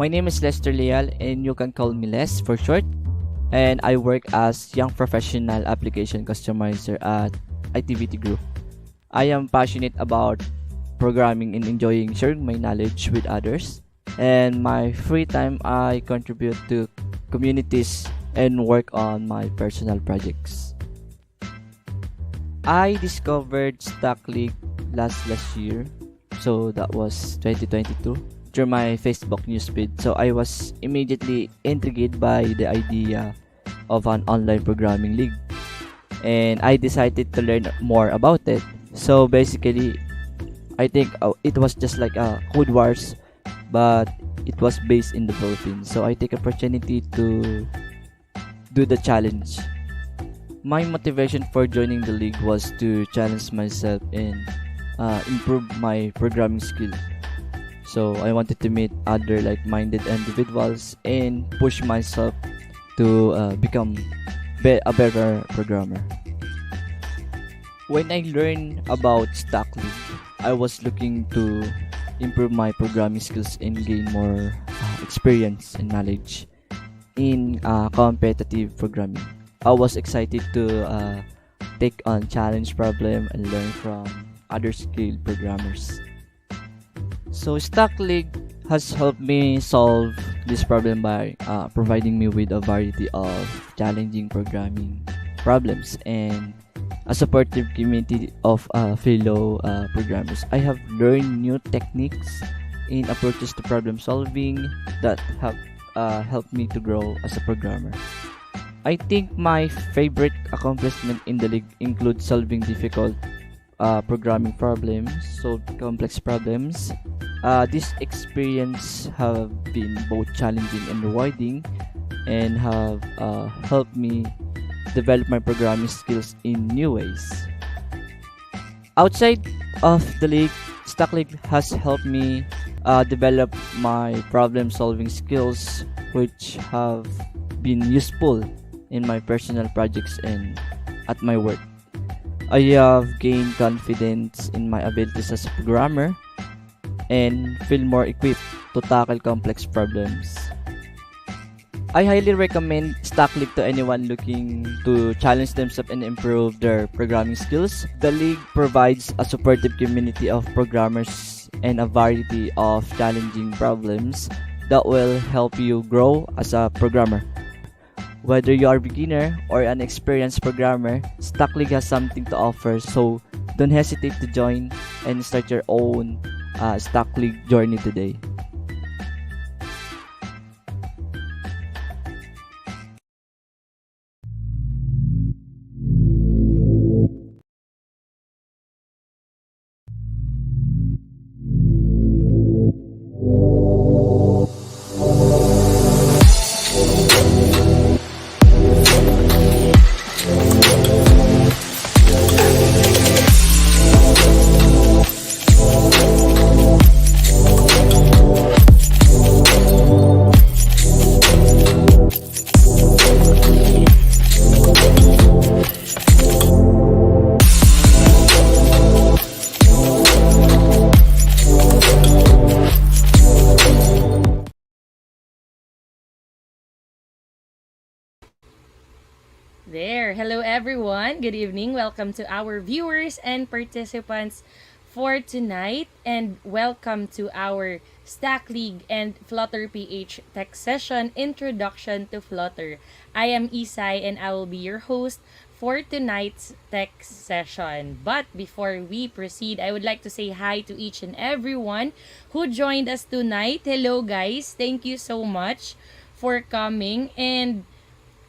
My name is Lester Leal and you can call me Les for short. And I work as Young Professional Application Customizer at ITVT Group. I am passionate about programming and enjoying sharing my knowledge with others. And my free time, I contribute to communities and work on my personal projects. I discovered StackLeague last year, so that was 2022, through my Facebook newsfeed. So I was immediately intrigued by the idea of an online programming league, and I decided to learn more about it. So basically, I think it was just like a Code Wars, but it was based in the Philippines. So I take opportunity to do the challenge. My motivation for joining the league was to challenge myself and improve my programming skills. So I wanted to meet other like-minded individuals and push myself to become a better programmer. When I learned about StackLeague, I was looking to improve my programming skills and gain more experience and knowledge in competitive programming. I was excited to take on challenge problem and learn from other skilled programmers. So StackLeague has helped me solve this problem by providing me with a variety of challenging programming problems and a supportive community of fellow programmers. I have learned new techniques in approaches to problem solving that have helped me to grow as a programmer. I think my favorite accomplishment in the league includes solving difficult programming problems, solve complex problems. This experience have been both challenging and rewarding, and have helped me develop my programming skills in new ways. Outside of the league, StackLeague has helped me develop my problem-solving skills, which have been useful in my personal projects and at my work. I have gained confidence in my abilities as a programmer and feel more equipped to tackle complex problems. I highly recommend StackLeague to anyone looking to challenge themselves and improve their programming skills. The league provides a supportive community of programmers and a variety of challenging problems that will help you grow as a programmer. Whether you are a beginner or an experienced programmer, StackLeague has something to offer, so don't hesitate to join and start your own StackLeague journey today. There. Hello, everyone. Good evening. Welcome to our viewers and participants for tonight, and welcome to our StackLeague and FlutterPH Tech Session Introduction to Flutter. I am Isai, and I will be your host for tonight's tech session. But before we proceed, I would like to say hi to each and everyone who joined us tonight. Hello, guys. Thank you so much for coming. And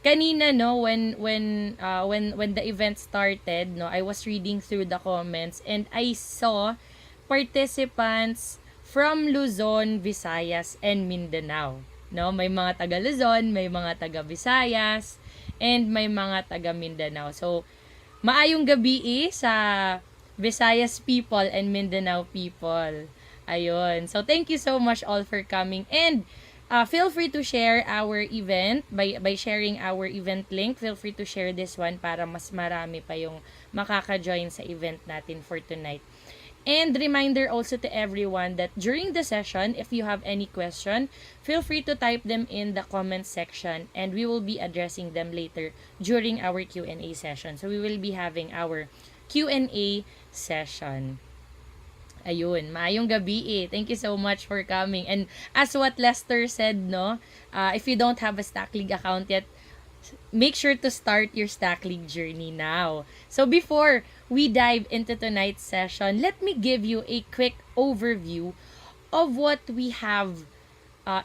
kanina, no, when the event started, no, I was reading through the comments and I saw participants from Luzon, Visayas, and Mindanao. No, may mga taga Luzon, may mga taga Visayas, and may mga taga Mindanao. So, maayong gabi sa Visayas people and Mindanao people. Ayun. So, thank you so much all for coming, and feel free to share our event by sharing our event link. Feel free to share this one para mas marami pa yung makaka-join sa event natin for tonight. And reminder also to everyone that during the session, if you have any question, feel free to type them in the comment section and we will be addressing them later during our Q&A session. So we will be having our Q&A session. Ayun, maayong gabi eh. Thank you so much for coming. And as what Lester said, no, if you don't have a StackLeague account yet, make sure to start your StackLeague journey now. So before we dive into tonight's session, let me give you a quick overview of what we have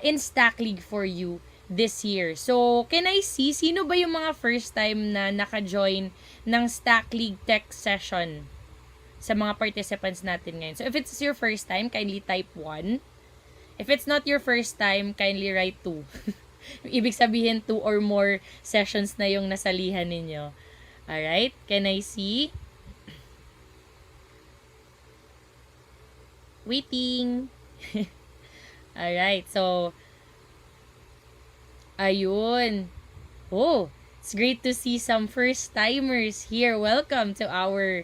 in StackLeague for you this year. So, can I see, sino ba yung mga first time na naka-join ng StackLeague Tech Session sa mga participants natin ngayon? So, if it's your first time, kindly type 1. If it's not your first time, kindly write 2. Ibig sabihin 2 or more sessions na yung nasalihan ninyo. Alright? Can I see? Waiting. Alright. So, ayun. Oh, it's great to see some first-timers here. Welcome to our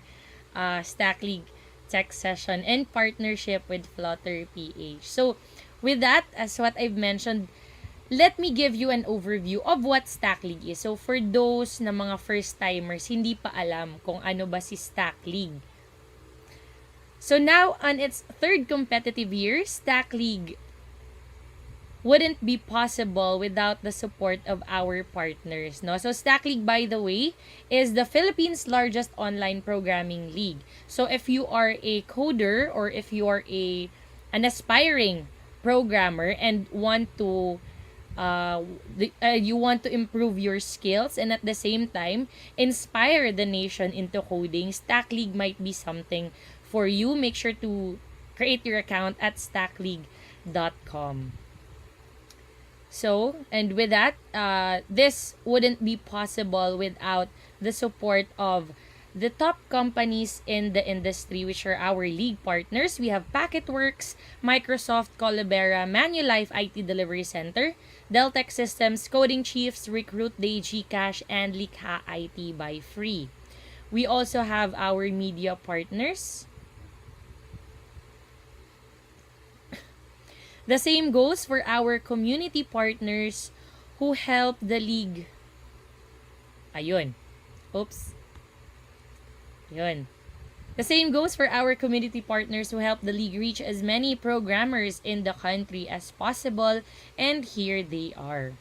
StackLeague Tech Session in partnership with FlutterPH. So, with that, as what I've mentioned, let me give you an overview of what StackLeague is. So, for those na mga first-timers, hindi pa alam kung ano ba si StackLeague. So, now, on its third competitive year, StackLeague wouldn't be possible without the support of our partners. No? So, StackLeague, by the way, is the Philippines' largest online programming league. So, if you are a coder or if you are an aspiring programmer and want to you want to improve your skills and at the same time inspire the nation into coding, StackLeague might be something for you. Make sure to create your account at stackleague.com. So, and with that, this wouldn't be possible without the support of the top companies in the industry, which are our league partners. We have Packetworks, Microsoft, Colibera, Manulife IT Delivery Center, Deltec Systems, Coding Chiefs, Recruit Day, Gcash, and Likha IT by Free. We also have our media partners. The same goes for our community partners who help the league. Ayun. Oops. Yun. The same goes for our community partners who help the league reach as many programmers in the country as possible, and here they are.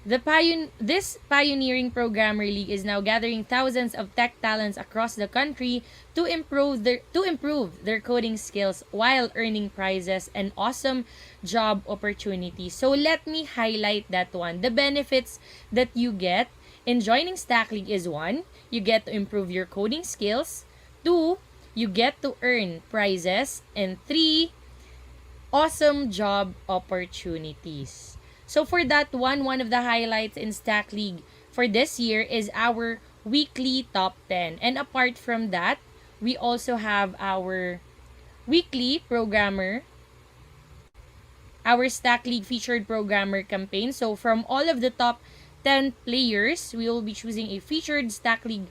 This pioneering programmer league is now gathering thousands of tech talents across the country to improve their coding skills while earning prizes and awesome job opportunities. So let me highlight that one. The benefits that you get in joining StackLeague is 1, you get to improve your coding skills. 2, you get to earn prizes. And 3, awesome job opportunities. So for that one of the highlights in StackLeague for this year is our weekly top 10. And apart from that, we also have our weekly programmer, our StackLeague featured programmer campaign. So from all of the top 10 players, we will be choosing a featured StackLeague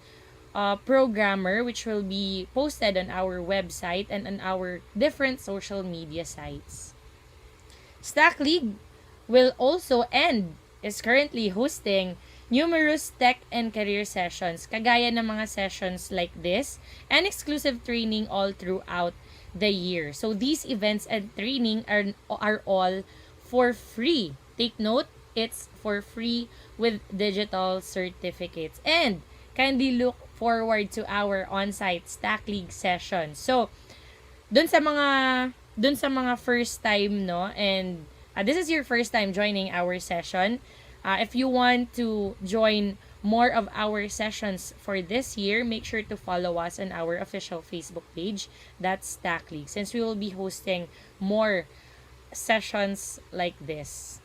programmer, which will be posted on our website and on our different social media sites. StackLeague will also is currently hosting numerous tech and career sessions, kagaya ng mga sessions like this, and exclusive training all throughout the year. So these events and training are all for free. Take note, it's for free with digital certificates. And kindly look forward to our on-site StackLeague session. So, dun sa mga first time, no, and this is your first time joining our session, if you want to join more of our sessions for this year, make sure to follow us on our official Facebook page, that's StackLeague, since we will be hosting more sessions like this.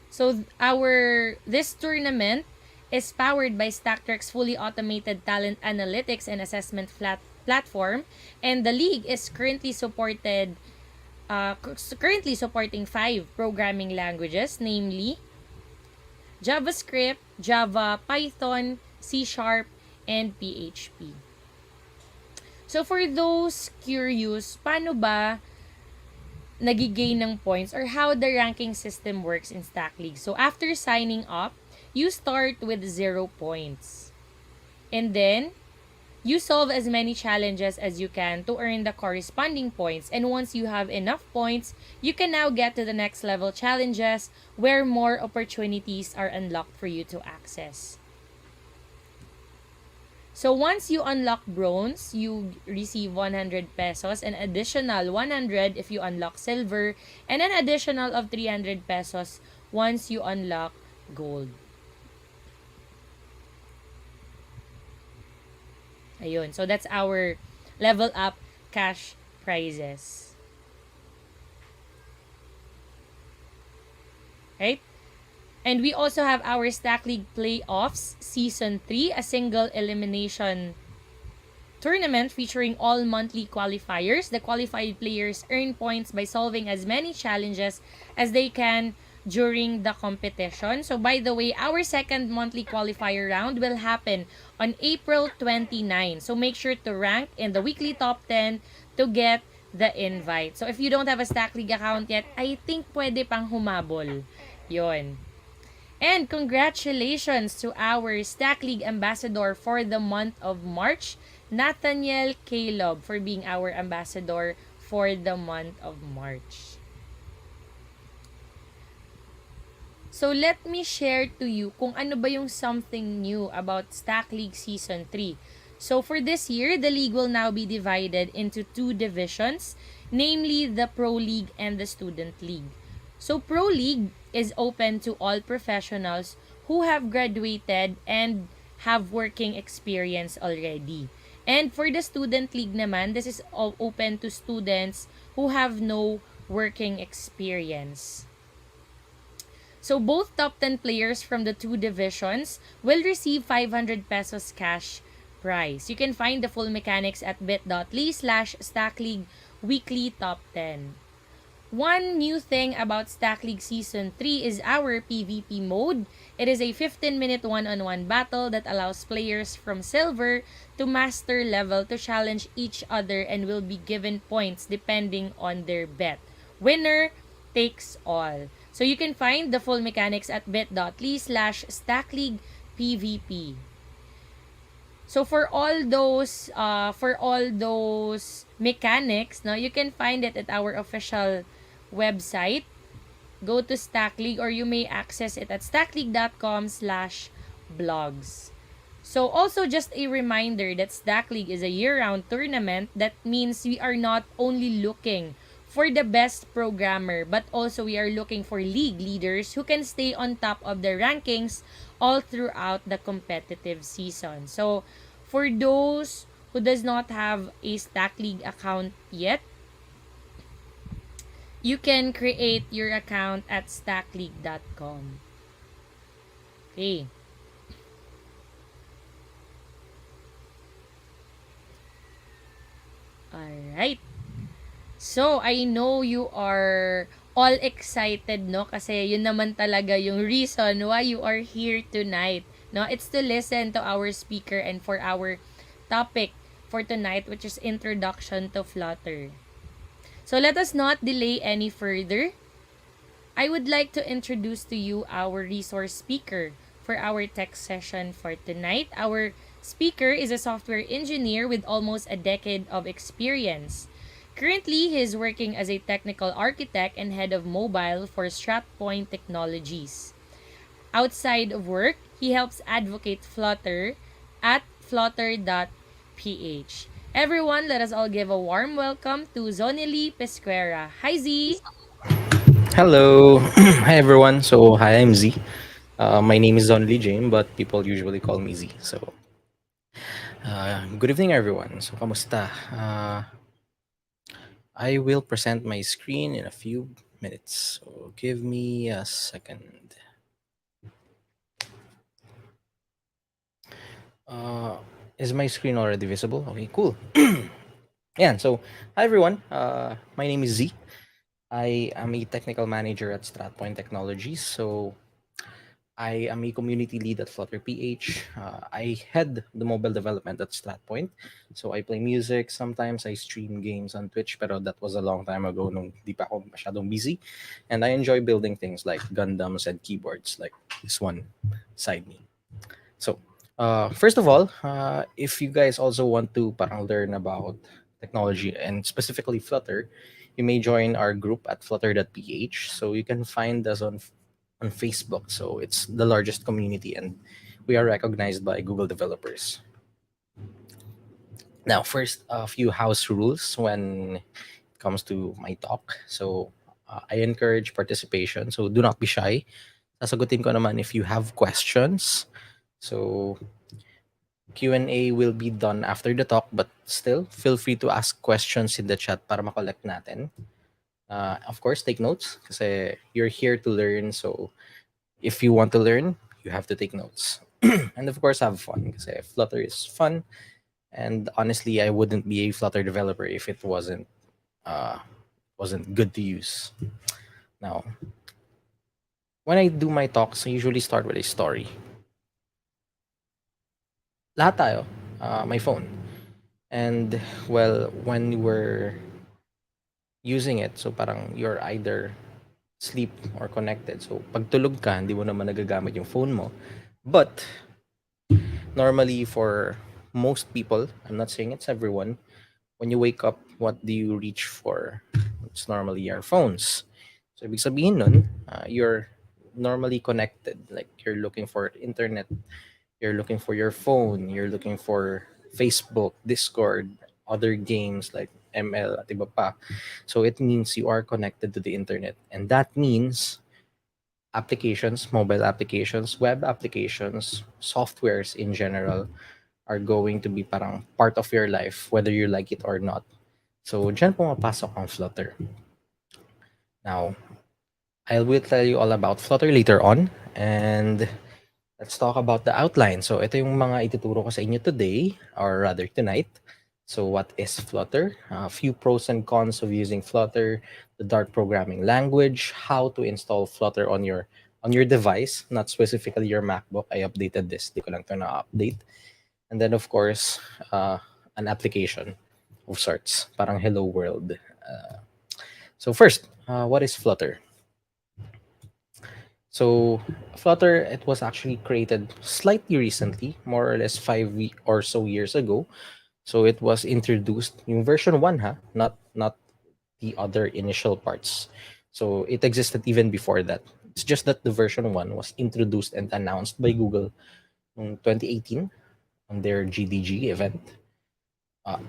So this tournament is powered by StackTrek's fully automated talent analytics and assessment platform, and the league is currently supporting 5 programming languages, namely JavaScript, Java, Python, C#, and PHP. So for those curious, paano ba nagigain ng points or how the ranking system works in StackLeague? So after signing up, you start with 0 points. And then, you solve as many challenges as you can to earn the corresponding points. And once you have enough points, you can now get to the next level challenges where more opportunities are unlocked for you to access. So once you unlock bronze, you receive 100 pesos, an additional 100 if you unlock silver, and an additional of 300 pesos once you unlock gold. Ayun. So that's our level up cash prizes. Right? And we also have our StackLeague Playoffs Season 3, a single elimination tournament featuring all monthly qualifiers. The qualified players earn points by solving as many challenges as they can during the competition. So by the way, our second monthly qualifier round will happen on April 29. So make sure to rank in the weekly top 10 to get the invite. So if you don't have a StackLeague account yet, I think pwede pang humabol. Yon. And congratulations to our StackLeague ambassador for the month of March, Nathaniel Caleb, for being our ambassador for the month of March. So let me share to you kung ano ba yung something new about StackLeague Season 3. So for this year, the league will now be divided into two divisions, namely the Pro League and the Student League. So Pro League is open to all professionals who have graduated and have working experience already. And for the Student League naman, this is open to students who have no working experience. So both top 10 players from the two divisions will receive 500 pesos cash prize. You can find the full mechanics at bit.ly/StackLeague weekly top 10. One new thing about StackLeague Season 3 is our PvP mode. It is a 15-minute one-on-one battle that allows players from silver to master level to challenge each other and will be given points depending on their bet. Winner takes all. So you can find the full mechanics at bit.ly/StackLeague PvP. So for all those mechanics, now you can find it at our official website. Go to StackLeague or you may access it at stackleague.com/blogs. So also just a reminder that StackLeague is a year-round tournament. That means we are not only looking for the best programmer, but also we are looking for league leaders who can stay on top of the rankings all throughout the competitive season. So for those who does not have a StackLeague account yet, you can create your account at stackleague.com. Okay. Alright. So, I know you are all excited, no? Kasi yun naman talaga yung reason why you are here tonight, no? It's to listen to our speaker and for our topic for tonight, which is Introduction to Flutter. So, let us not delay any further. I would like to introduce to you our resource speaker for our tech session for tonight. Our speaker is a software engineer with almost a decade of experience. Currently, he is working as a technical architect and head of mobile for Stratpoint Technologies. Outside of work, he helps advocate Flutter at flutter.ph. Everyone, let us all give a warm welcome to Zonily Pesquera. Hi, Z! Hello. Hi, everyone. So, hi, I'm Z. My name is Zonily Jame, but people usually call me Z. So, good evening, everyone. So, kamusta? I will present my screen in a few minutes. So, give me a second. Is my screen already visible? Okay, cool. Yeah, so, hi, everyone. My name is Z. I am a technical manager at Stratpoint Technologies. So, I am a community lead at FlutterPH. I head the mobile development at Stratpoint. So I play music. Sometimes I stream games on Twitch, pero that was a long time ago nung di pa ako masyadong busy. And I enjoy building things like Gundams and keyboards like this one beside me. So, first of all, if you guys also want to parang learn about technology and specifically Flutter, you may join our group at flutter.ph. So you can find us on Facebook. So it's the largest community and we are recognized by Google developers. Now, first, a few house rules when it comes to my talk. So I encourage participation. So do not be shy. Sasagutin ko naman if you have questions. So Q&A will be done after the talk, but still, feel free to ask questions in the chat para makollect natin. Of course, take notes kasi you're here to learn. So if you want to learn, you have to take notes. And of course, have fun kasi Flutter is fun. And honestly, I wouldn't be a Flutter developer if it wasn't good to use. Now, when I do my talks, I usually start with a story. Lahat tayo, my phone. And well, when we're using it, so parang you're either sleep or connected. So pag tulog ka, hindi mo naman nagagamit yung phone mo. But normally for most people, I'm not saying it's everyone, when you wake up, what do you reach for? It's normally your phones. So ibig sabihin nun, you're normally connected. Like you're looking for internet, you're looking for your phone, you're looking for Facebook, Discord, other games like ML at iba pa. So it means you are connected to the internet. And that means applications, mobile applications, web applications, softwares in general are going to be parang part of your life, whether you like it or not. So, dyan pumapasok ang Flutter. Now, I will tell you all about Flutter later on. And let's talk about the outline. So, ito yung mga ituturo ko sa inyo today, or rather tonight. So, what is Flutter? A few pros and cons of using Flutter, the Dart programming language, how to install Flutter on your device, not specifically your MacBook. I updated this. Di ko lang ito na-update. And then, of course, an application of sorts, parang Hello World. So first, what is Flutter? So Flutter, it was actually created slightly recently, more or less or so years ago. So it was introduced in version 1, not the other initial parts. So it existed even before that. It's just that the version 1 was introduced and announced by Google in 2018 on their GDG event.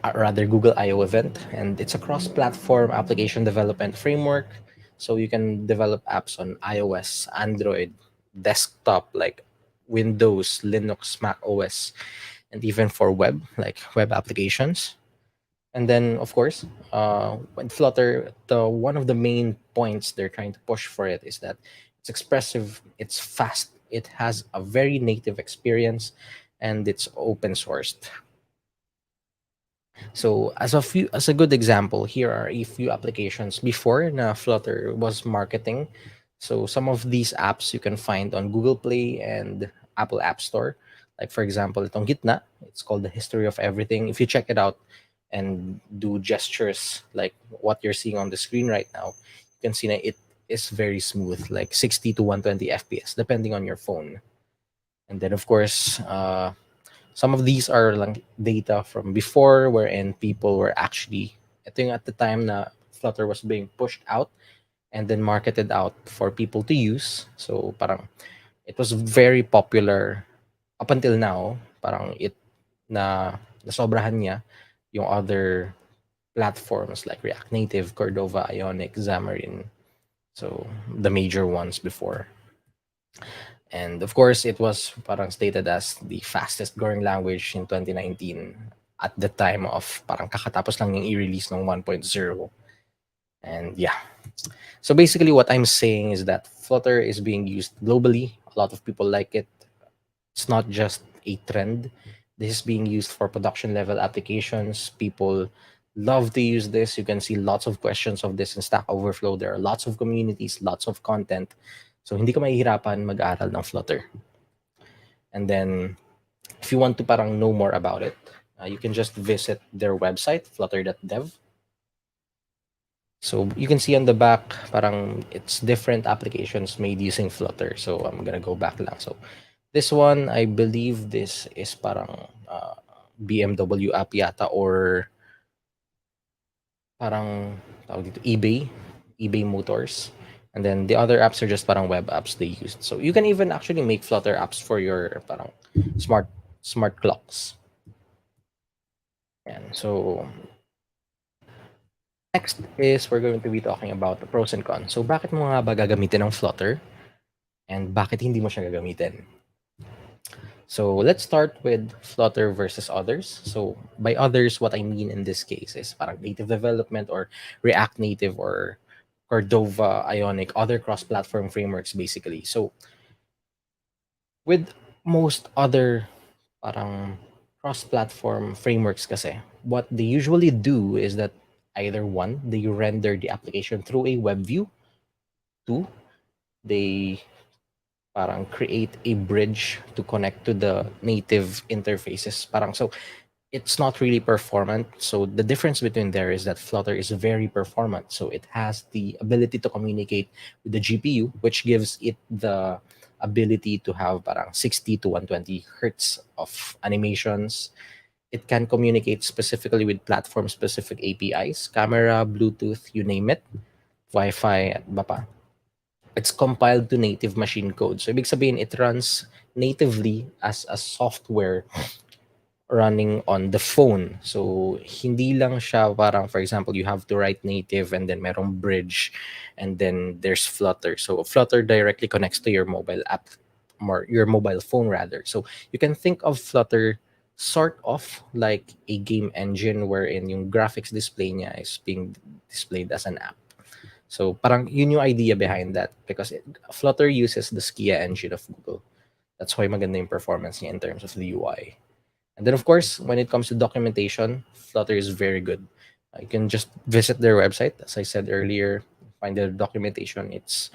Rather Google I/O event, and it's a cross-platform application development framework. So you can develop apps on iOS, Android, desktop like Windows, Linux, Mac OS, and even for web like web applications. And then, of course, with Flutter, the one of the main points they're trying to push for it is that it's expressive, it's fast, it has a very native experience, and it's open sourced. So as a good example, here are a few applications before na Flutter was marketing. So some of these apps you can find on Google Play and Apple App Store. Like for example, itong Gitna, it's called the History of Everything. If you check it out and do gestures like what you're seeing on the screen right now, you can see that it is very smooth, like 60 to 120 FPS, depending on your phone. And then of course, some of these are lang data from before wherein people were actually, I think at the time na Flutter was being pushed out and then marketed out for people to use. So parang it was very popular up until now. Parang it nasobrahan niya yung other platforms like React Native, Cordova, Ionic, Xamarin. So the major ones before. And of course, it was parang stated as the fastest growing language in 2019 at the time of parang kakatapos lang yung i-release ng 1.0. And yeah. So basically what I'm saying is that Flutter is being used globally. A lot of people like it. It's not just a trend. This is being used for production level applications. People love to use this. You can see lots of questions of this in Stack Overflow. There are lots of communities, lots of content. So hindi ka mahihirapan mag-aral ng Flutter. And then if you want to parang know more about it, you can just visit their website, flutter.dev. So you can see on the back, parang it's different applications made using Flutter. So I'm gonna go back lang. So this one, I believe this is parang BMW app yata, or parang tawag dito, eBay Motors. And then the other apps are just parang web apps they use. So you can even actually make Flutter apps for your parang smart clocks. And so next is we're going to be talking about the pros and cons. So bakit mo nga ba gagamitin ng Flutter and bakit hindi mo siya gagamitin? So let's start with Flutter versus others. So by others, what I mean in this case is parang native development or React Native or Cordova, Ionic, other cross-platform frameworks basically. So with most other parang cross-platform frameworks kasi, what they usually do is that either one, they render the application through a web view. Two, they parang create a bridge to connect to the native interfaces. Parang so it's not really performant. So the difference between there is that Flutter is very performant. So it has the ability to communicate with the GPU, which gives it the ability to have parang 60 to 120 hertz of animations. It can communicate specifically with platform-specific APIs, camera, Bluetooth, you name it, Wi-Fi, at iba pa. It's compiled to native machine code. So ibig sabihin, it runs natively as a software running on the phone. So hindi lang siya parang, for example, you have to write native and then merong bridge and then there's Flutter. So Flutter directly connects to your mobile app, or your mobile phone rather. So you can think of Flutter sort of like a game engine wherein yung graphics display niya is being displayed as an app. So parang yun yung idea behind that, because Flutter uses the Skia engine of Google. That's why maganda yung performance niya in terms of the UI. And then, of course, when it comes to documentation, Flutter is very good. You can just visit their website. As I said earlier, find their documentation. It's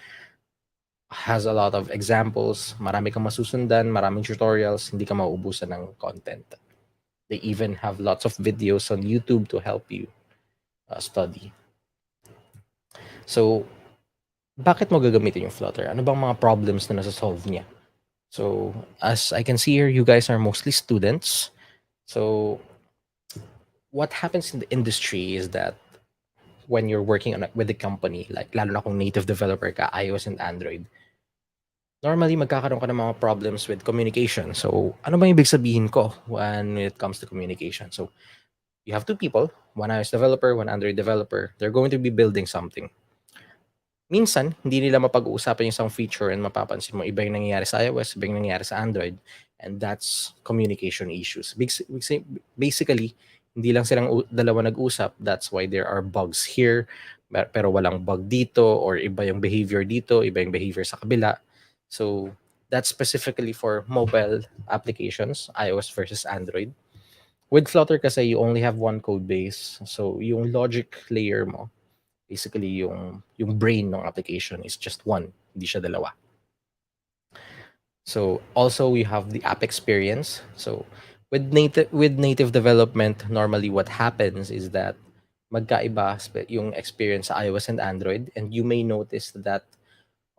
has a lot of examples. Marami kang masusundan, maraming tutorials. Hindi ka mauubusan ng content. They even have lots of videos on YouTube to help you study. So, bakit mo gagamitin yung Flutter? Ano bang mga problems na nasa-solve niya? So, as I can see here, you guys are mostly students. So, what happens in the industry is that when you're working on with the company, like lalo na kung native developer ka, iOS and Android, normally magkakaroon ka ng mga problems with communication. So, ano ba ibig sabihin ko when it comes to communication? So, you have two people, one iOS developer, one Android developer. They're going to be building something. Minsan, hindi nila mapag-uusapan yung isang feature and mapapansin mo iba yung nangyayari sa iOS, iba yung nangyayari sa Android, and that's communication issues. Basically, hindi lang silang dalawa nag-usap, that's why there are bugs here, pero walang bug dito, or iba yung behavior dito, iba yung behavior sa kabila. So, that's specifically for mobile applications, iOS versus Android. With Flutter kasi, you only have one code base, so yung logic layer mo, basically yung brain ng application is just one, hindi siya dalawa. So also we have the app experience. So with native development, normally what happens is that magkaiba yung experience sa iOS and Android, and you may notice that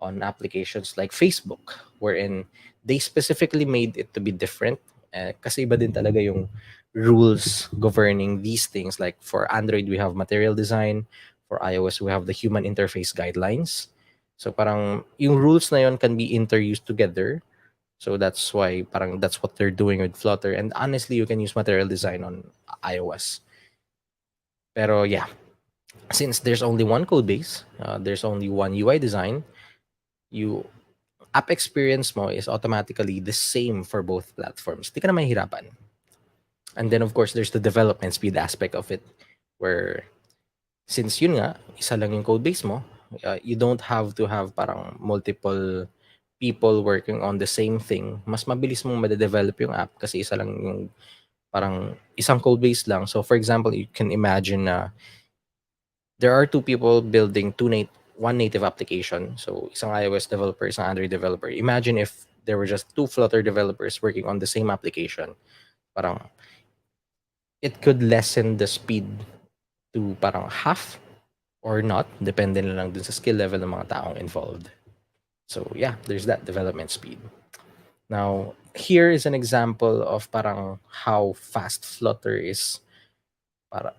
on applications like Facebook, wherein they specifically made it to be different. Kasi iba din talaga yung rules governing these things. Like for Android, we have material design. For iOS, we have the human interface guidelines. So parang yung rules na yon can be interused together. So that's why parang that's what they're doing with Flutter. And honestly, you can use material design on iOS. Pero yeah, since there's only one code base, there's only one UI design, you app experience mo is automatically the same for both platforms. Di ka na mahirapan. And then of course, there's the development speed aspect of it, where since yun nga, isa lang yung code base mo, you don't have to have parang multiple people working on the same thing. Mas mabilis mong ma-develop yung app kasi isa lang yung parang isang code base lang. So for example, you can imagine na there are two people building one native application. So isang iOS developer, isang Android developer. Imagine if there were just two Flutter developers working on the same application. Parang it could lessen the speed to parang half or not, depende na lang dun sa skill level ng mga taong involved. So yeah, there's that development speed. Now, here is an example of parang how fast Flutter is para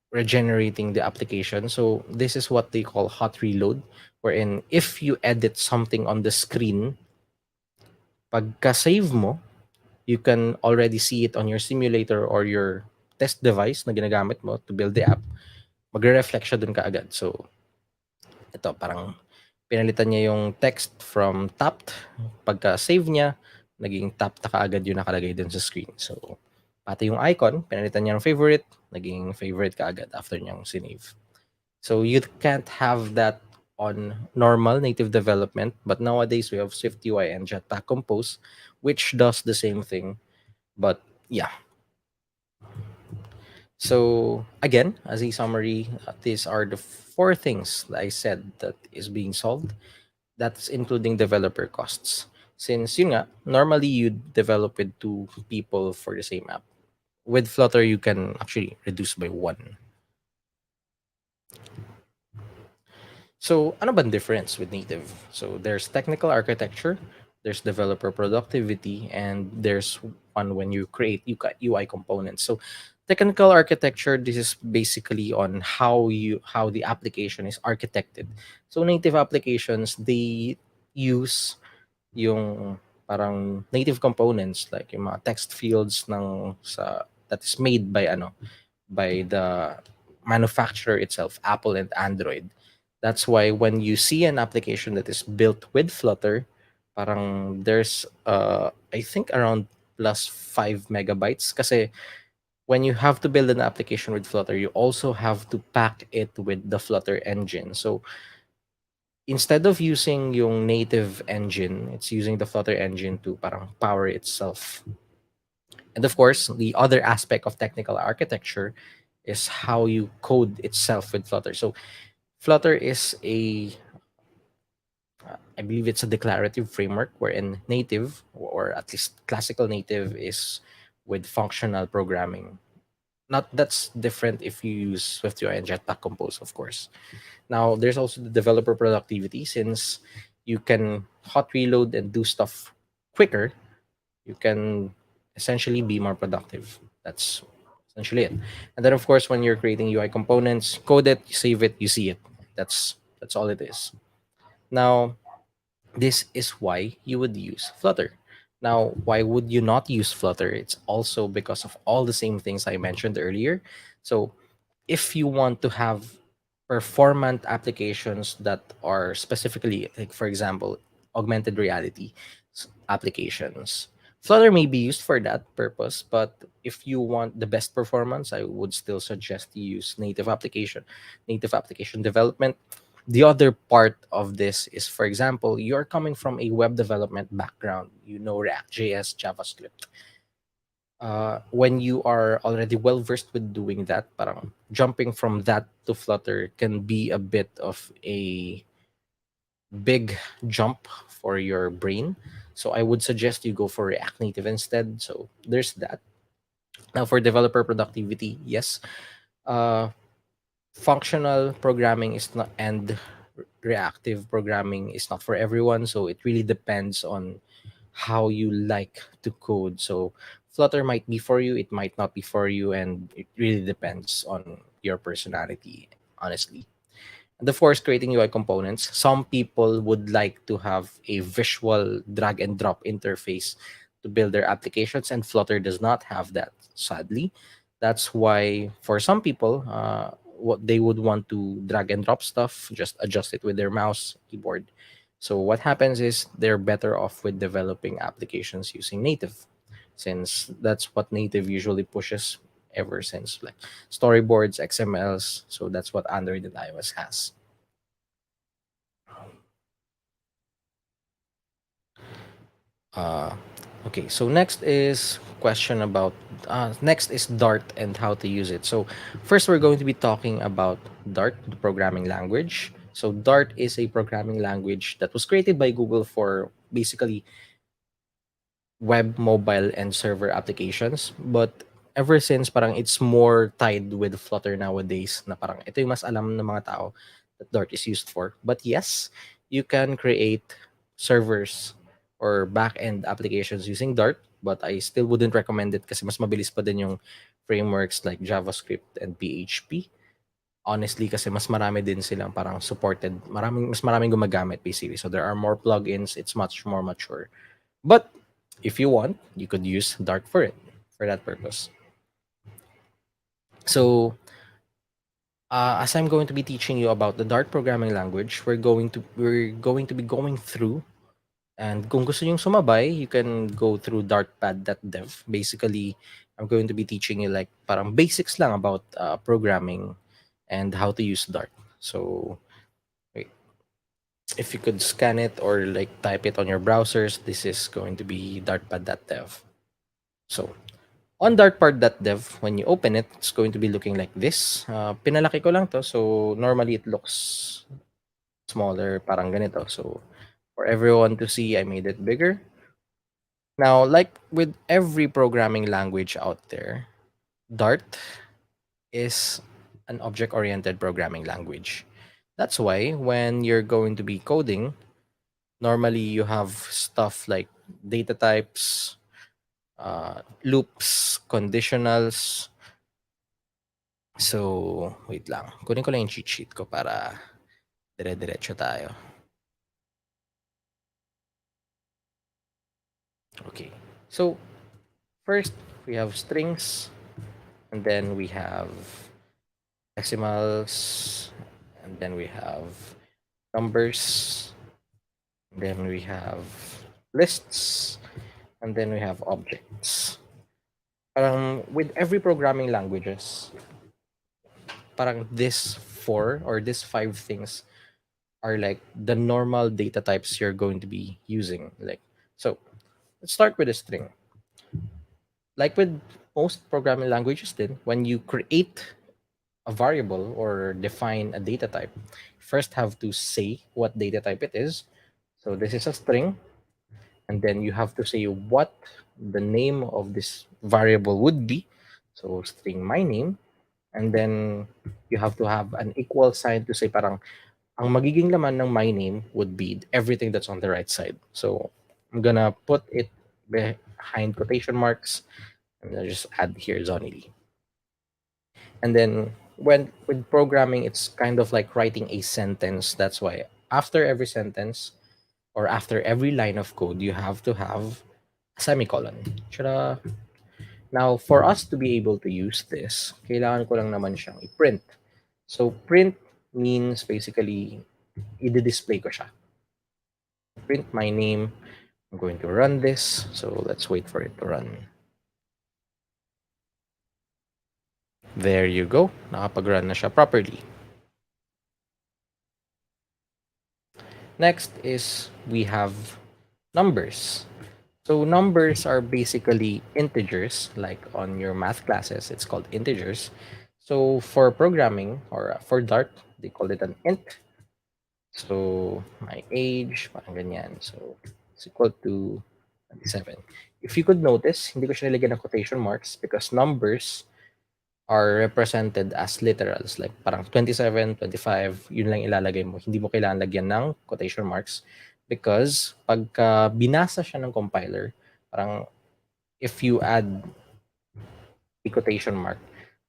regenerating the application. So this is what they call hot reload, wherein if you edit something on the screen, pagka-save mo, you can already see it on your simulator or your test device na ginagamit mo to build the app. Magre-reflect siya dun kaagad. So ito, parang pinalitan niya yung text from tapped. Pagka-save niya, naging tapped na kaagad yung nakalagay dun sa screen. So, pati yung icon, pinalitan niya ng favorite, naging favorite kaagad after niyang sinave. So, you can't have that on normal native development, but nowadays we have SwiftUI and Jetpack Compose, which does the same thing. But yeah, so again, as a summary, these are the four things that I said that is being solved. That's including developer costs. Since yun nga, normally you develop with two people for the same app. With Flutter, you can actually reduce by one. So, ano ba difference with native? So, there's technical architecture, there's developer productivity, and there's one when you create UI components. So, technical architecture, this is basically on how the application is architected. So, native applications, they use yung parang native components like yung mga text fields that is made by the manufacturer itself, Apple and Android. That's why when you see an application that is built with Flutter, parang there's I think around plus 5 megabytes kasi when you have to build an application with Flutter, you also have to pack it with the Flutter engine. So instead of using yung native engine, it's using the Flutter engine to parang power itself. And of course, the other aspect of technical architecture is how you code itself with Flutter. So Flutter is I believe it's a declarative framework wherein native, or at least classical native, is with functional programming. Not that's different if you use SwiftUI and Jetpack Compose, of course. Now, there's also the developer productivity. Since you can hot reload and do stuff quicker, you can essentially be more productive. That's essentially it. And then, of course, when you're creating UI components, code it, you save it, you see it. That's all it is. Now, this is why you would use Flutter. Now, why would you not use Flutter? It's also because of all the same things I mentioned earlier. So, if you want to have performant applications that are specifically, like for example, augmented reality applications, Flutter may be used for that purpose, but if you want the best performance, I would still suggest you use native application development. The other part of this is, for example, you're coming from a web development background, you know React.js, JavaScript. When you are already well versed with doing that, parang jumping from that to Flutter can be a bit of a big jump for your brain. So I would suggest you go for React Native instead. So there's that. Now for developer productivity, yes, functional programming is not, and reactive programming is not for everyone. So it really depends on how you like to code. So Flutter might be for you, it might not be for you, and it really depends on your personality, honestly. And of course, creating UI components. Some people would like to have a visual drag and drop interface to build their applications, and Flutter does not have that, sadly. That's why, for some people, what they would want to drag and drop stuff, just adjust it with their mouse keyboard. So what happens is they're better off with developing applications using native, since that's what native usually pushes ever since, like storyboards, XMLs. So that's what Android and iOS has. Uh, okay, so next is Dart and how to use it. So first we're going to be talking about Dart, the programming language. So Dart is a programming language that was created by Google for basically web, mobile, and server applications. But ever since, parang it's more tied with Flutter nowadays na parang ito yung mas alam ng mga tao that Dart is used for. But yes, you can create servers or back-end applications using Dart, but I still wouldn't recommend it kasi mas mabilis pa din yung frameworks like JavaScript and PHP. Honestly, kasi mas marami din silang parang supported, mas maraming gumagamit basically. So there are more plugins, it's much more mature. But if you want, you could use Dart for it, for that purpose. So, as I'm going to be teaching you about the Dart programming language, we're going to be going through, and kung gusto niyo sumabay, you can go through dartpad.dev. Basically, I'm going to be teaching you like parang basics lang about programming and how to use Dart. So, wait. If you could scan it or like type it on your browsers, this is going to be dartpad.dev. So, on dartpad.dev, when you open it, it's going to be looking like this. Pinalaki ko lang to, so normally it looks smaller, parang ganito. So, for everyone to see, I made it bigger. Now, like with every programming language out there, Dart is an object-oriented programming language. That's why when you're going to be coding, normally you have stuff like data types, loops, conditionals. So, wait lang. Kunin ko lang yung cheat sheet ko para dire-diretso tayo. Okay. So, first, we have strings, and then we have decimals, and then we have numbers, and then we have lists, and then we have objects. Parang with every programming languages, parang this four or this five things are like the normal data types you're going to be using. Like, so let's start with a string. Like with most programming languages, then when you create a variable or define a data type, first have to say what data type it is. So this is a string, and then you have to say what the name of this variable would be. So string my name, and then you have to have an equal sign to say parang ang magiging laman ng my name would be everything that's on the right side. So I'm gonna put it behind quotation marks, and I'll just add here Zonily. And then when with programming, it's kind of like writing a sentence. That's why after every sentence or after every line of code, you have to have a semicolon. Now, for us to be able to use this, kailangan ko lang naman siyang i-print. So, print means basically, i-display ko siya. Print my name. I'm going to run this. So, let's wait for it to run. There you go. Nakapag-run na siya properly. Next is we have numbers. So numbers are basically integers, like on your math classes, it's called integers. So for programming or for Dart, they call it an int. So my age, parang ganyan. So it's equal to 27. If you could notice, hindi ko siya nilagyan ng quotation marks because numbers are represented as literals. Like parang 27, 25, yun lang ilalagay mo. Hindi mo kailangan lagyan ng quotation marks because pagka binasa siya ng compiler, parang if you add a quotation mark,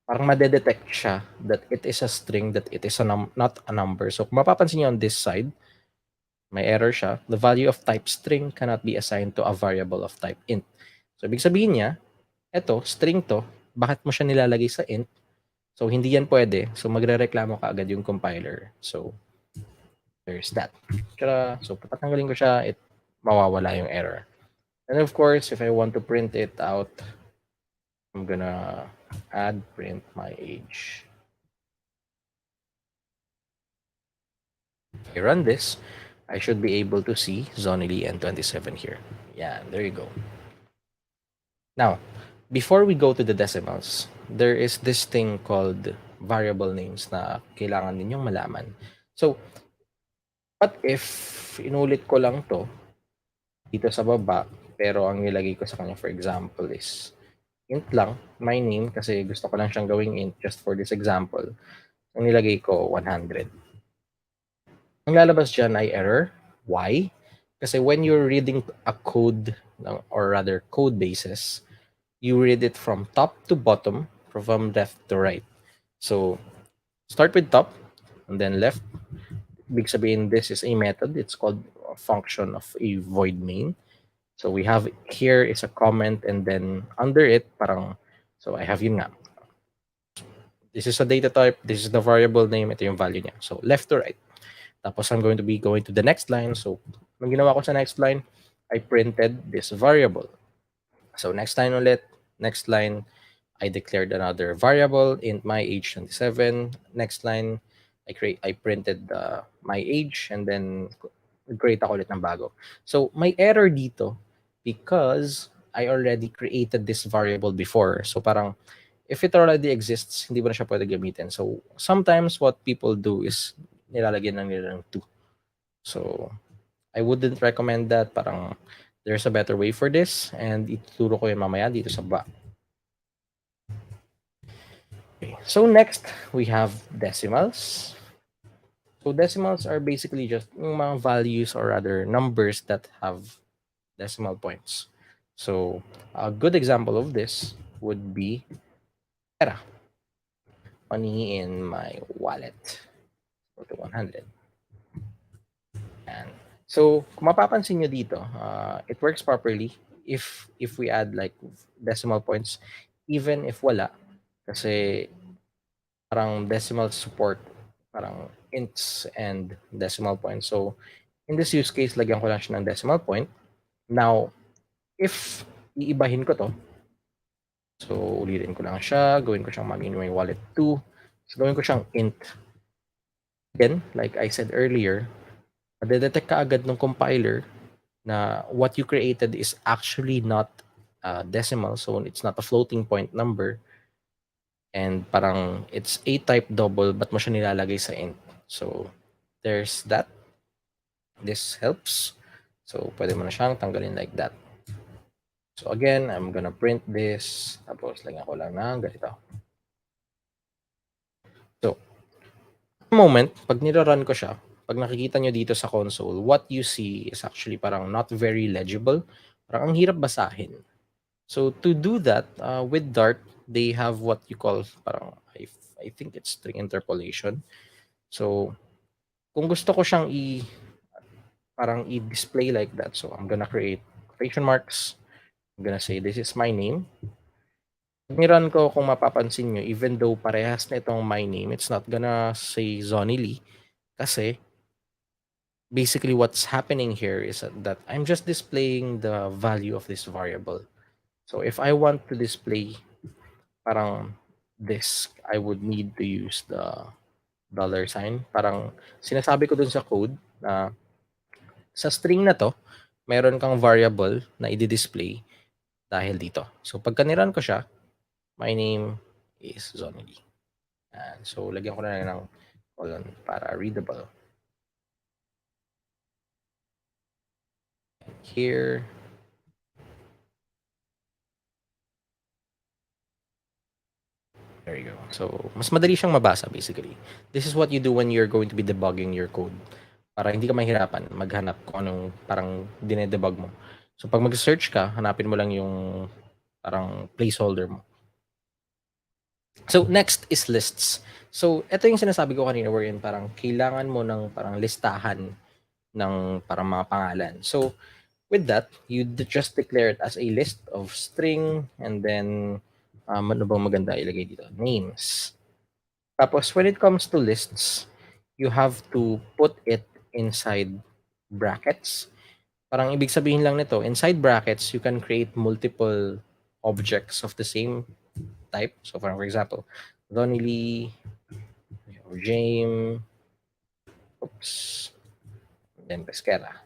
parang madedetect siya that it is a string, that it is not a number. So kung mapapansin niyo on this side, may error siya. The value of type string cannot be assigned to a variable of type int. So ibig sabihin niya, eto, string to, bakit mo siya nilalagay sa int? So hindi yan pwede. So magrereklamo ka agad yung compiler. So there's that. So papatanggalin ko siya, mawawala yung error. And of course, if I want to print it out, I'm gonna add print my age. If I run this, I should be able to see Zonily and 27 here. Yeah, there you go. Now, before we go to the decimals, there is this thing called variable names na kailangan ninyong malaman. So, But if inulit ko lang to dito sa baba, pero ang nilagay ko sa kanya, for example, is int lang, my name, kasi gusto ko lang siyang gawing int just for this example. Ang nilagay ko, 100. Ang lalabas dyan ay error. Why? Kasi when you're reading a code, or rather code bases, you read it from top to bottom, from left to right. So, start with top, and then left. Ibig sabihin, this is a method. It's called a function of a void main. So, we have here is a comment, and then under it, parang, so I have yun nga. This is a data type, this is the variable name, ito yung value niya. So, left to right. Tapos I'm going to be going to the next line. So, ang ginawa ko sa next line, I printed this variable. So, next line ulit, next line, I declared another variable, int my age 27. Next line, I printed my age, and then create ako ulit ng bago. So, may error dito because I already created this variable before. So, parang, if it already exists, hindi mo na siya pwede gamitin. So, sometimes what people do is nilalagyan lang nila ng 2. So, I wouldn't recommend that. Parang, there's a better way for this, and ituturo ko yun mamaya dito sa baba. Okay. So, next, we have decimals. So, decimals are basically just mga values, or rather numbers that have decimal points. So, a good example of this would be money in my wallet. Go to 100. And so, kung mapapansin nyo dito, it works properly if we add like decimal points, even if wala. Kasi parang decimal support, parang ints and decimal points. So, in this use case, lagyan ko lang siya ng decimal point. Now, if iibahin ko to, so ulitin ko lang siya, gawin ko siyang money in my wallet 2. So, gawin ko siyang int. Again, like I said earlier, madedetect ka agad ng compiler na what you created is actually not decimal, so it's not a floating point number, and parang it's a type double, but mo siya nilalagay sa int. So, there's that. This helps. So, pwede mo na siyang tanggalin like that. So, again, I'm gonna print this. Tapos, lagyan ko lang ng ganito. So, moment, pag nirarun ko siya, pag nakikita nyo dito sa console, what you see is actually parang not very legible. Parang ang hirap basahin. So, to do that, with Dart, they have what you call parang, I think it's string interpolation. So, kung gusto ko siyang parang i-display like that, so I'm gonna create quotation marks. I'm gonna say, this is my name. Pag ni-run ko, kung mapapansin nyo, even though parehas na itong my name, it's not gonna say Zonily. Kasi, basically what's happening here is that I'm just displaying the value of this variable. So, if I want to display parang this, I would need to use the $sign. Parang sinasabi ko dun sa code na sa string na to, meron kang variable na i-display dahil dito. So, pagka niran ko siya, my name is Zonily. And so, lagyan ko na lang ng colon para readable. And here, there you go. So, mas madali siyang mabasa basically. This is what you do when you're going to be debugging your code. Para hindi ka mahirapan maghanap kung anong parang dinedebug mo. So, pag mag-search ka, hanapin mo lang yung parang placeholder mo. So, next is lists. So, ito yung sinasabi ko kanina wherein parang kailangan mo ng parang listahan ng parang mga pangalan. So, with that, you just declare it as a list of string, and then ano bang maganda ilagay dito? Names. Tapos, when it comes to lists, you have to put it inside brackets. Parang ibig sabihin lang nito, inside brackets, you can create multiple objects of the same type. So, for example, Zonily, Jame, then Pesquera.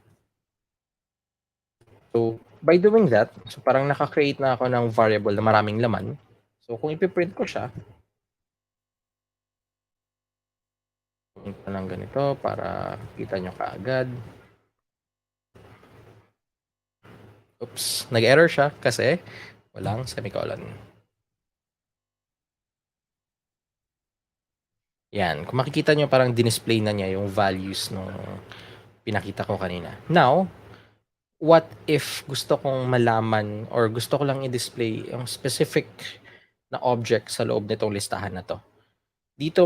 So, by doing that, so parang naka-create na ako ng variable na maraming laman. So, kung ipiprint ko siya, ng ganito para kita nyo kaagad. Oops, nag-error siya kasi walang semicolon. Yan, kung makikita nyo parang dinisplay na niya yung values nung pinakita ko kanina. Now, what if gusto kong malaman or gusto ko lang i-display yung specific na object sa loob nitong listahan na to? Dito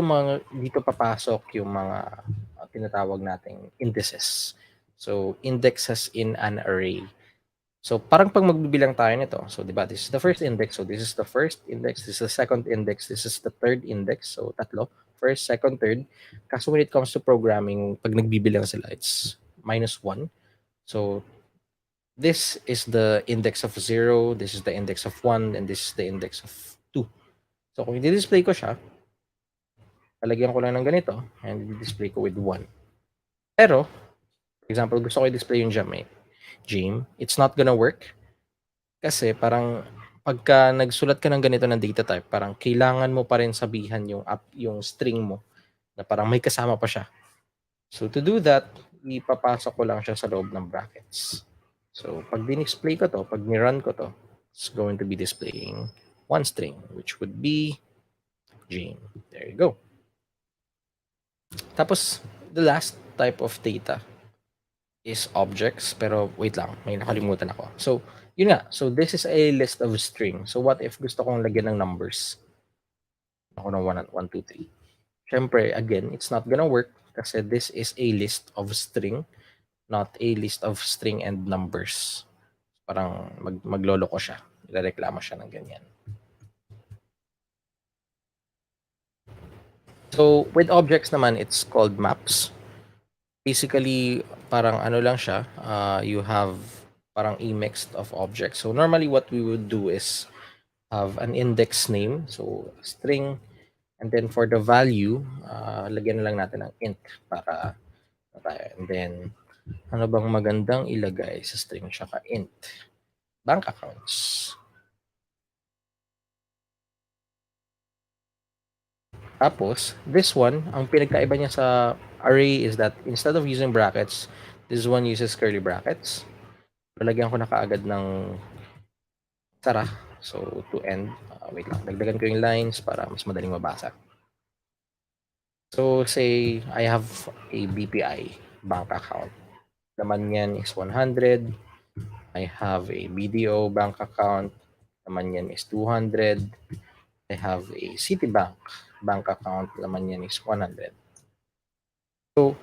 papasok yung mga tinatawag nating indices. So, indexes in an array. So, parang pag magbibilang tayo nito, so, di ba, this is the first index, so this is the first index, this is the second index, this is the third index, so tatlo, first, second, third. Kaso when it comes to programming, pag nagbibilang sila, it's -1. So, this is the index of 0, this is the index of 1, and this is the index of 2. So, kung i-display ko siya, lalagyan ko lang ng ganito, and i-display ko with 1. Pero, for example, gusto ko i-display yung Jame, it's not gonna work. Kasi parang pagka nagsulat ka ng ganito ng data type, parang kailangan mo pa rin sabihan yung string mo na parang may kasama pa siya. So to do that, ipapasok ko lang siya sa loob ng brackets. So pag din-display ko to, pag ni-run ko to, it's going to be displaying one string, which would be Jame. There you go. Tapos, the last type of data is objects. Pero wait lang, may nakalimutan ako. So, yun nga. So, this is a list of string. So, what if gusto kong lagyan ng numbers? Ako ng 1, 2, 3. Siyempre, again, it's not gonna work kasi this is a list of string, not a list of string and numbers. Parang maglolo ko siya. Irereklamo siya ng ganyan. So, with objects naman, it's called maps. Basically, parang ano lang siya, you have parang a mix of objects. So, normally what we would do is have an index name, so string, and then for the value, lagyan na lang natin ng int para tayo. And then, ano bang magandang ilagay sa string tsaka int? Bank accounts. Tapos, this one, ang pinagkaiba niya sa array is that instead of using brackets, this one uses curly brackets. Lalagyan ko na kaagad ng sara. So, to end. Wait lang. Dagdagan ko yung lines para mas madaling mabasa. So, say, I have a BPI bank account. Laman niyan is 100. I have a BDO bank account. Laman niyan is 200. I have a Citibank bank account. Laman niyan is 100. So,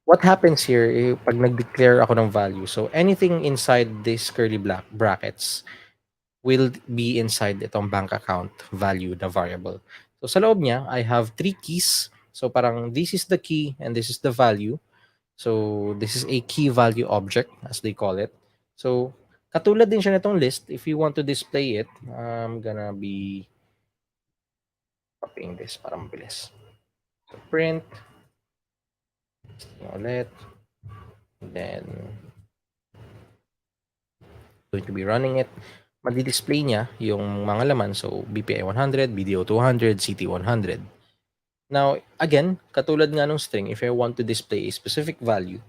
what happens here, pag nag-declare ako ng value, so anything inside these curly brackets will be inside itong bank account value, the variable. So, sa loob niya, I have 3 keys. So, parang this is the key and this is the value. So, this is a key value object, as they call it. So, katulad din siya nitong list. If you want to display it, I'm gonna be copying this para mabilis. So, print. Ulit. Then, going to be running it. Madi-display niya yung mga laman. So, BPI 100, BDO 200, CT 100. Now, again, katulad nga ng string, if I want to display a specific value,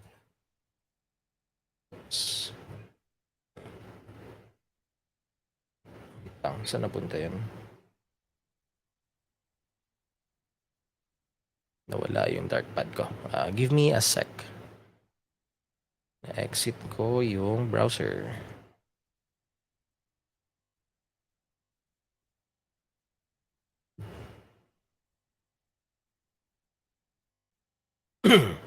saan napunta yun? Nawala yung dartpad ko. Give me a sec. Exit ko yung browser. If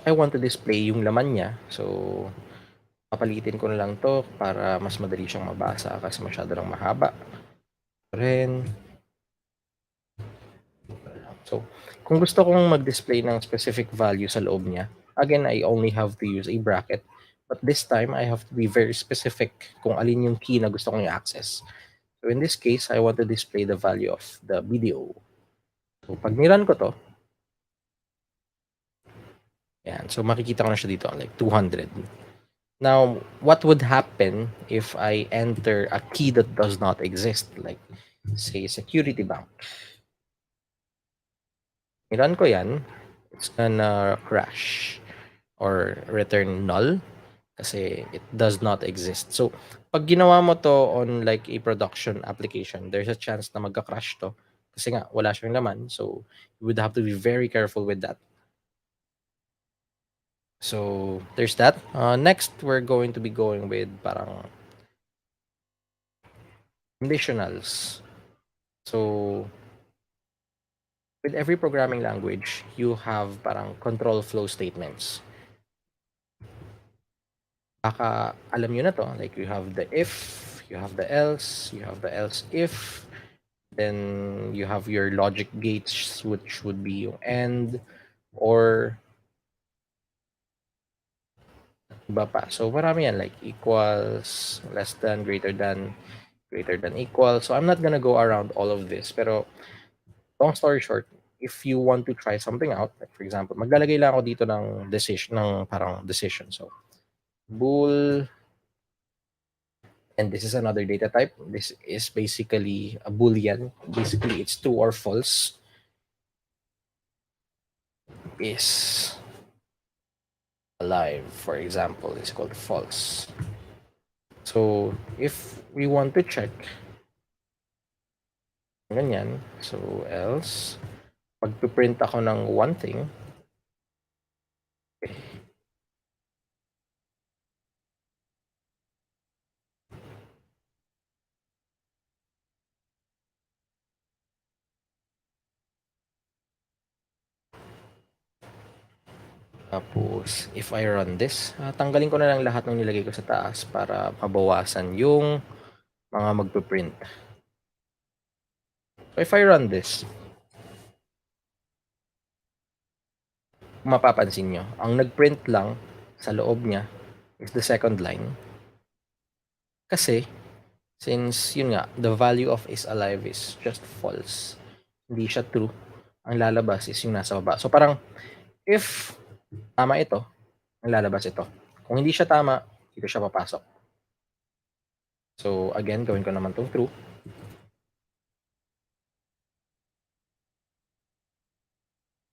I want to display yung laman niya, so papalitin ko na lang to para mas madali siyang mabasa kasi masyado lang mahaba. Ren. So, kung gusto kong mag-display ng specific value sa loob niya, again, I only have to use a bracket. But this time, I have to be very specific kung alin yung key na gusto kong i-access. So, in this case, I want to display the value of the video. So, pag niran ko to, yan. So, makikita ko na siya dito, like 200. Now, what would happen if I enter a key that does not exist? Like, say, security bank. i-run ko yan, it's gonna crash or return null kasi it does not exist. So, pag ginawa mo to on like a production application, there's a chance na magka-crash to kasi nga wala siyang laman. So, you would have to be very careful with that. So, there's that. Next, we're going to be going with parang conditionals. So, with every programming language, you have parang control flow statements. Baka alam nyo na to, like you have the if, you have the else, you have the else if, then you have your logic gates, which would be yung and, or iba pa. So, marami yan, like equals, less than, greater than equal. So, I'm not gonna go around all of this, pero long story short, if you want to try something out, like for example, maglalagay lang ako dito ng decision, ng parang decision. So, bool, and this is another data type. This is basically a boolean. Basically, it's true or false. Is alive, for example, is called false. So, if we want to check, ganyan, so else, magpiprint ako ng one thing, tapos, if I run this, tanggalin ko na lang lahat ng nilagay ko sa taas para mabawasan yung mga magpiprint. So, if I run this, mapapansin nyo, ang nagprint lang sa loob niya is the second line. Kasi, since, yun nga, the value of is alive is just false. Hindi siya true. Ang lalabas is yung nasa baba. So, parang, if tama ito, ang lalabas ito. Kung hindi siya tama, dito siya papasok. So, again, gawin ko naman itong true.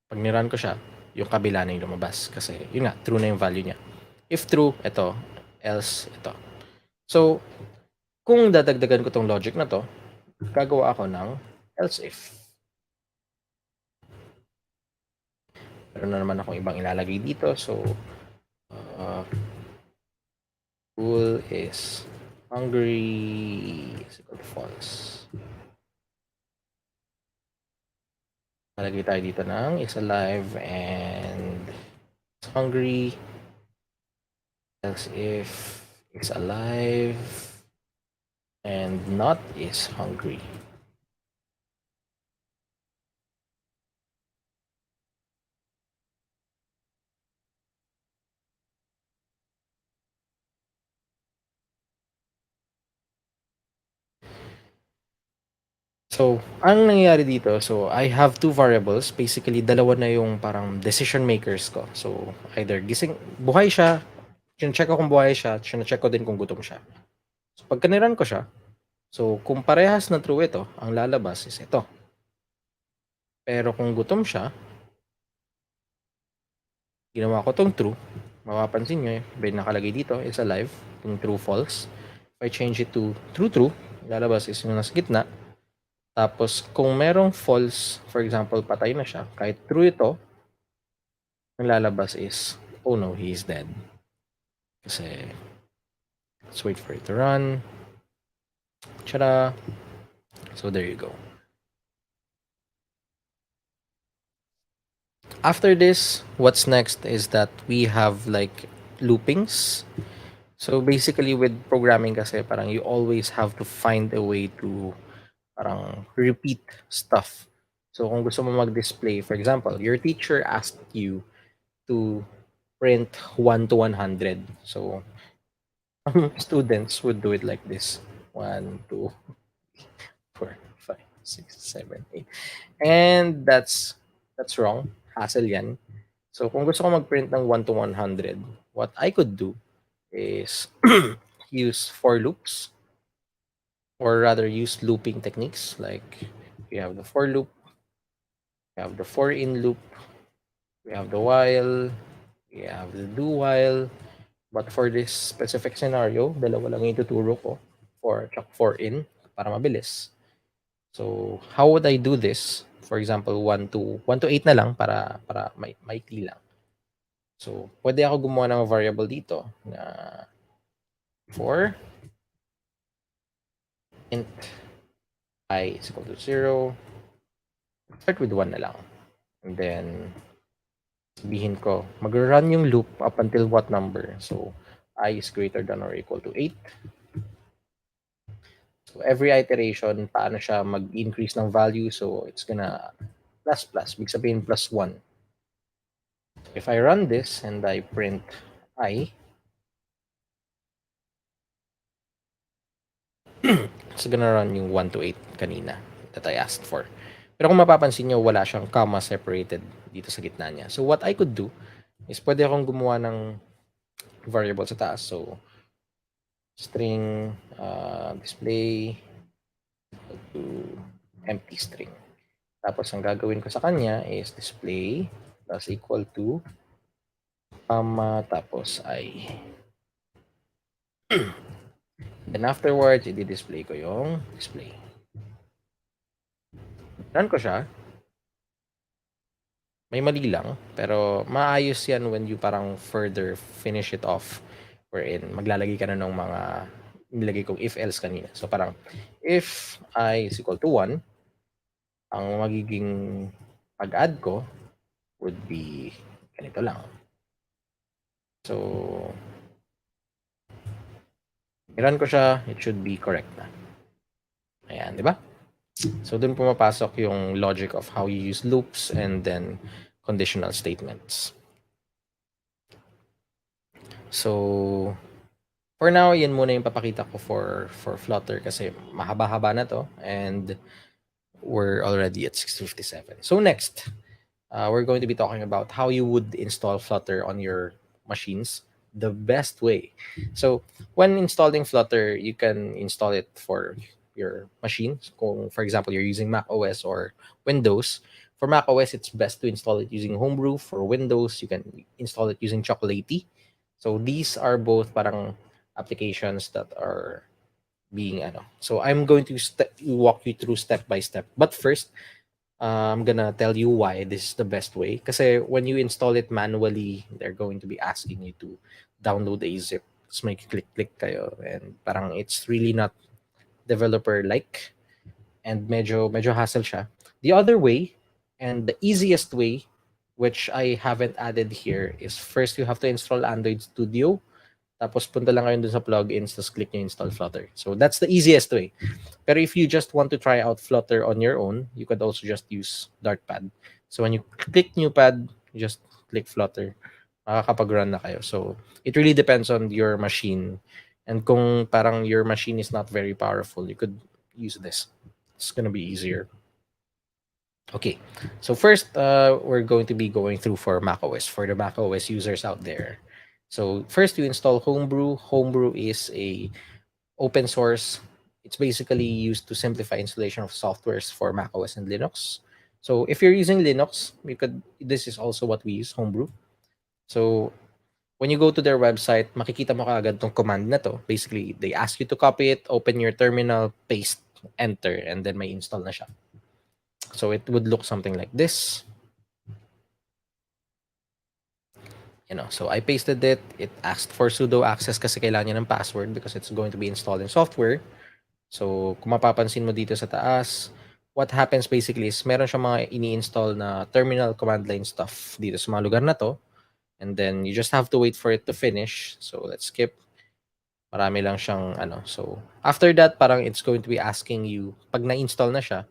Pag nirun ko siya, yung kabila na yung lumabas. Kasi, yun nga, true na yung value niya. If true, ito. Else, ito. So, kung dadagdagan ko tong logic na to, gagawa ako ng else if. Meron na naman akong ibang ilalagay dito. So, bool is hungry is equal to false. Nalagay tayo dito ng is alive and is hungry. Else if is alive and not is hungry. So, ang nangyayari dito, so I have two variables. Basically, dalawa na yung parang decision makers ko. So, either gising, buhay siya, check ko kung buhay siya, check ko din kung gutom siya. So, pag kaniran ko siya, so kung parehas na true ito, ang lalabas is ito. Pero kung gutom siya, ginawa ko tong true, mapapansin nyo, may nakalagay dito, is alive, yung true false. If I change it to true, lalabas is yung nasa gitna. Tapos, kung merong false, for example, patay na siya, kahit true ito, ang lalabas is, oh no, he is dead. Kasi, let's wait for it to run. Tada! So, there you go. After this, what's next is that we have like loopings. So, basically with programming kasi, parang you always have to find a way to parang repeat stuff. So, kung gusto mo mag-display, for example, your teacher asked you to print 1 to 100. So, students would do it like this. 1, 2, 4, 5, 6, 7, 8. And that's wrong. Hassle yan. So, kung gusto ko mag-print ng 1 to 100, what I could do is use for loops, or rather use looping techniques. Like, you have the for loop, We have the for in loop, we have the while, we have the do while. But for this specific scenario, dalawa lang yung ituturo ko for in para mabilis. So, how would I do this? For example, 1 to 8 na lang para maikli lang. So, pwede ako gumawa ng variable dito na for int I is equal to 0. Start with 1 na lang. And then, sabihin ko, mag-run yung loop up until what number? So, I is greater than or equal to 8. So, every iteration, paano siya mag-increase ng value? So, it's gonna plus. Big sabihin plus 1. If I run this and I print I, it's gonna run yung 1 to 8 kanina that I asked for. Pero kung mapapansin nyo, wala siyang comma separated dito sa gitna niya. So, what I could do is pwede akong gumawa ng variable sa taas. So, string display to empty string. Tapos, ang gagawin ko sa kanya is display plus equal to comma tapos I. Then afterwards, i-display ko yung display. Run ko siya. May mali lang, pero maayos yan when you parang further finish it off wherein maglalagay ka na ng mga nilagay kong if-else kanina. So parang if I is equal to 1, ang magiging pag-add ko would be ganito lang. So, i-run ko siya, it should be correct na. Ayan, di ba? So, dun pumapasok yung logic of how you use loops and then conditional statements. So, for now, yan muna yung papakita ko for Flutter kasi mahaba-haba na to and we're already at 6:57. So, next, we're going to be talking about how you would install Flutter on your machines the best way. So, when installing Flutter, you can install it for your machines. Kung, for example, you're using Mac OS or Windows. For Mac OS, it's best to install it using Homebrew. For Windows, you can install it using Chocolatey. So, these are both parang applications that are being So, I'm going to walk you through step by step. But first, I'm gonna tell you why this is the best way. Kasi when you install it manually, they're going to be asking you to download a zip. Tapos may click kayo. And parang it's really not developer-like. And medyo hassle siya. The other way, and the easiest way, which I haven't added here, is first you have to install Android Studio. Tapos punta lang kayo dun sa plugins, tapos click nyo install Flutter. So that's the easiest way. Pero if you just want to try out Flutter on your own, you could also just use Dartpad. So when you click new pad, you just click Flutter. Makakapag-run na kayo. So it really depends on your machine. And kung parang your machine is not very powerful, you could use this. It's gonna be easier. Okay, so first, we're going to be going through for macOS, for the macOS users out there. So first, you install Homebrew. Homebrew is a open source. It's basically used to simplify installation of softwares for macOS and Linux. So if you're using Linux, this is also what we use, Homebrew. So when you go to their website, makikita mo kaagad tong command na to. Basically, they ask you to copy it, open your terminal, paste, enter, and then may install na siya. So it would look something like this. So I pasted it. It asked for sudo access kasi kailangan niya ng password because it's going to be installed in software. So kung mapapansin mo dito sa taas, what happens basically is meron siyang mga ini-install na terminal command line stuff dito sa mga lugar na to. And then you just have to wait for it to finish. So let's skip. Marami lang siyang So after that, parang it's going to be asking you, pag na-install na siya,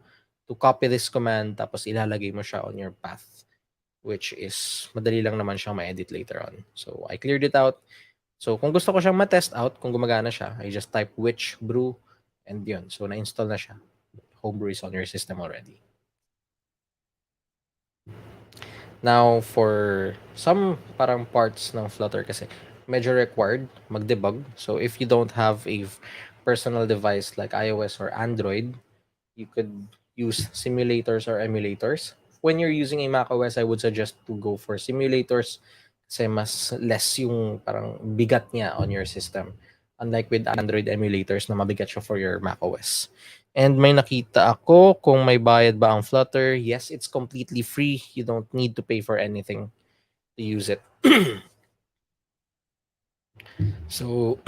to copy this command tapos ilalagay mo siya on your path, which is madali lang naman siyang ma-edit later on. So I cleared it out. So kung gusto ko siyang ma-test out, kung gumagana siya, I just type which brew and yun. So na-install na siya. Homebrew is on your system already. Now for some parang parts ng Flutter kasi medyo required mag-debug. So if you don't have a personal device like iOS or Android, you could use simulators or emulators. when you're using a macOS, I would suggest to go for simulators kasi mas less yung parang bigat niya on your system. Unlike with Android emulators na mabigat siya for your macOS. And may nakita ako kung may bayad ba ang Flutter. Yes, it's completely free. You don't need to pay for anything to use it. So,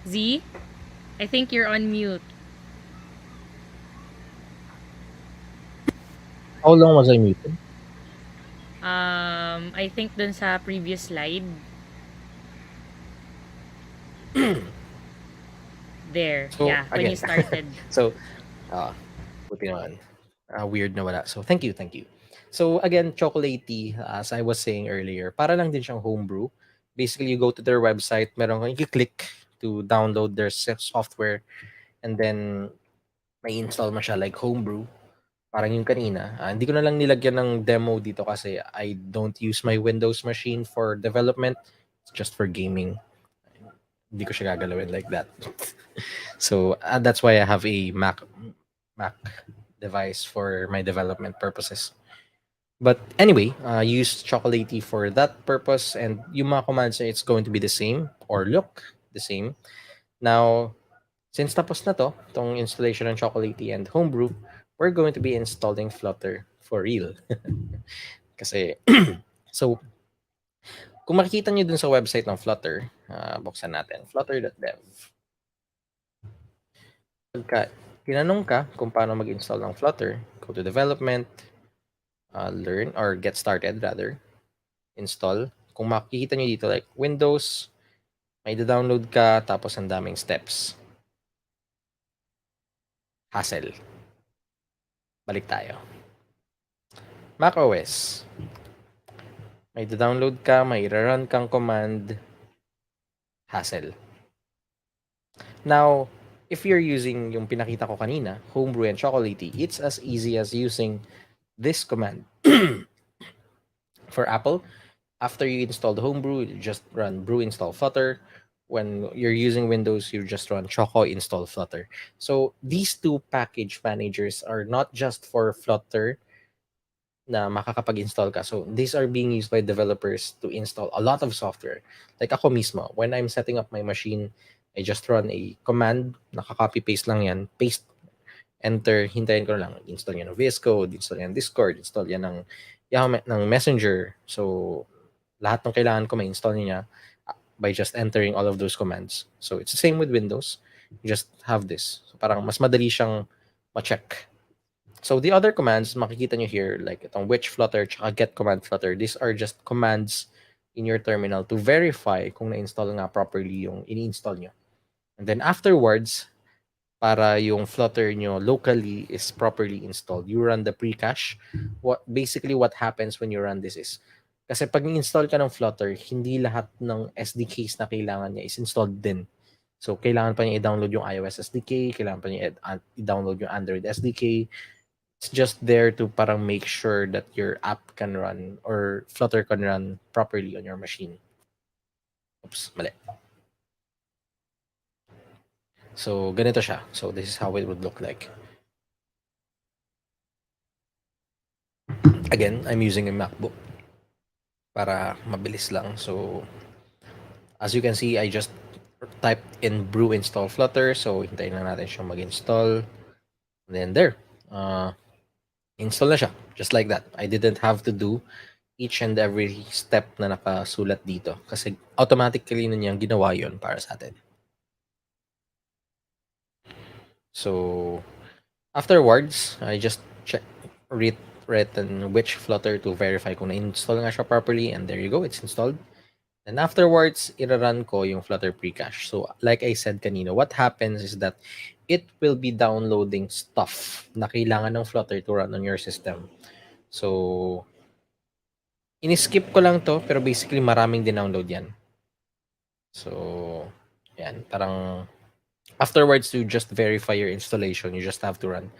Z, I think you're on mute. how long was I muted? I think dun sa previous slide. There. So, Yeah, when you again. started. So, buti naman. Weird na wala. So, thank you, thank you. So, again, Chocolatey, as I was saying earlier, para lang din siyang homebrew. Basically, you go to their website, meron kang i-click to download their software, and then may install mo siya like homebrew. Parang yung kanina. Hindi ko na lang nilagyan ng demo dito kasi I don't use my Windows machine for development. It's just for gaming. Hindi ko siya gagalawin like that. So, that's why I have a Mac device for my development purposes. But anyway, use Chocolatey for that purpose, and yung mga commands it's going to be the same or look the same. Now, since tapos na to, tong installation ng Chocolatey and Homebrew, we're going to be installing Flutter for real. Kasi, so, kung makikita nyo dun sa website ng Flutter, buksan natin, flutter.dev. Pagka tinanong ka kung paano mag-install ng Flutter, go to development, learn or get started rather, install. Kung makikita nyo dito like Windows, may download ka tapos ang daming steps. Hassle. Balik tayo. macOS. May download ka, may run kang command. Hassle. Now, if you're using yung pinakita ko kanina, Homebrew and Chocolatey, it's as easy as using this command. For Apple, after you install the Homebrew, you just run brew install Flutter. When you're using Windows, you just run choco install Flutter. So these two package managers are not just for Flutter na makakapag-install ka. So these are being used by developers to install a lot of software. Like ako mismo, when I'm setting up my machine, I just run a command, nakaka-copy paste lang yan, paste, enter, hintayin ko lang, install yan ng VS Code, install yan ng Discord, install yan ng Yahoo ng Messenger. So lahat ng kailangan ko ma-install niya by just entering all of those commands. So it's the same with Windows. You just have this. So parang mas madali siyang ma-check. So the other commands, makikita nyo here, like itong which Flutter, tsaka get command Flutter, these are just commands in your terminal to verify kung na-install nga properly yung ini-install nyo. And then afterwards, para yung Flutter nyo locally is properly installed, you run the pre-cache. Basically what happens when you run this is, kasi pag ni-install ka ng Flutter, hindi lahat ng SDKs na kailangan niya is installed din. So, kailangan pa niya i-download yung iOS SDK, kailangan pa niya i-download yung Android SDK. It's just there to parang make sure that your app can run or Flutter can run properly on your machine. Oops, mali. So, ganito siya. So, this is how it would look like. Again, I'm using a MacBook para mabilis lang. So, as you can see, I just typed in brew install Flutter. So, hintayin lang natin siyang mag-install. And then there. Install na siya. Just like that. I didn't have to do each and every step na nakasulat dito. Kasi automatically na niyang ginawa yun para sa atin. So afterwards, I just check read written which Flutter to verify kung na-install nga siya properly, and there you go, it's installed. And afterwards, ira-run ko yung Flutter precache. So like I said kanina, what happens is that it will be downloading stuff na kailangan ng Flutter to run on your system. So ini-skip ko lang to, pero basically maraming dinownload yan. So yan, parang afterwards to just verify your installation, you just have to run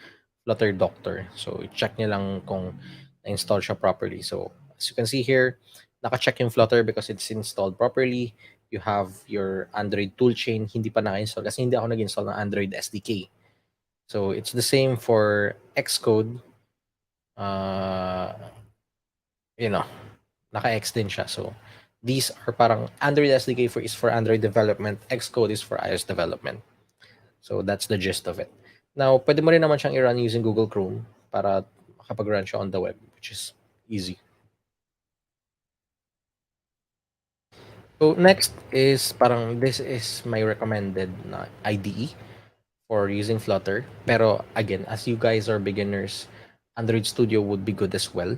Flutter Doctor. So check nyo lang kung na-install siya properly. So as you can see here, naka-check yung Flutter because it's installed properly. You have your Android toolchain, hindi pa naka-install kasi hindi ako nag-install ng Android SDK. So it's the same for Xcode. You know, naka-X din siya. So these are parang Android SDK is for Android development, Xcode is for iOS development. So that's the gist of it. Now, pwede mo rin naman siyang i-run using Google Chrome para makapag-run siya on the web, which is easy. So next is parang this is my recommended na IDE for using Flutter. Pero again, as you guys are beginners, Android Studio would be good as well.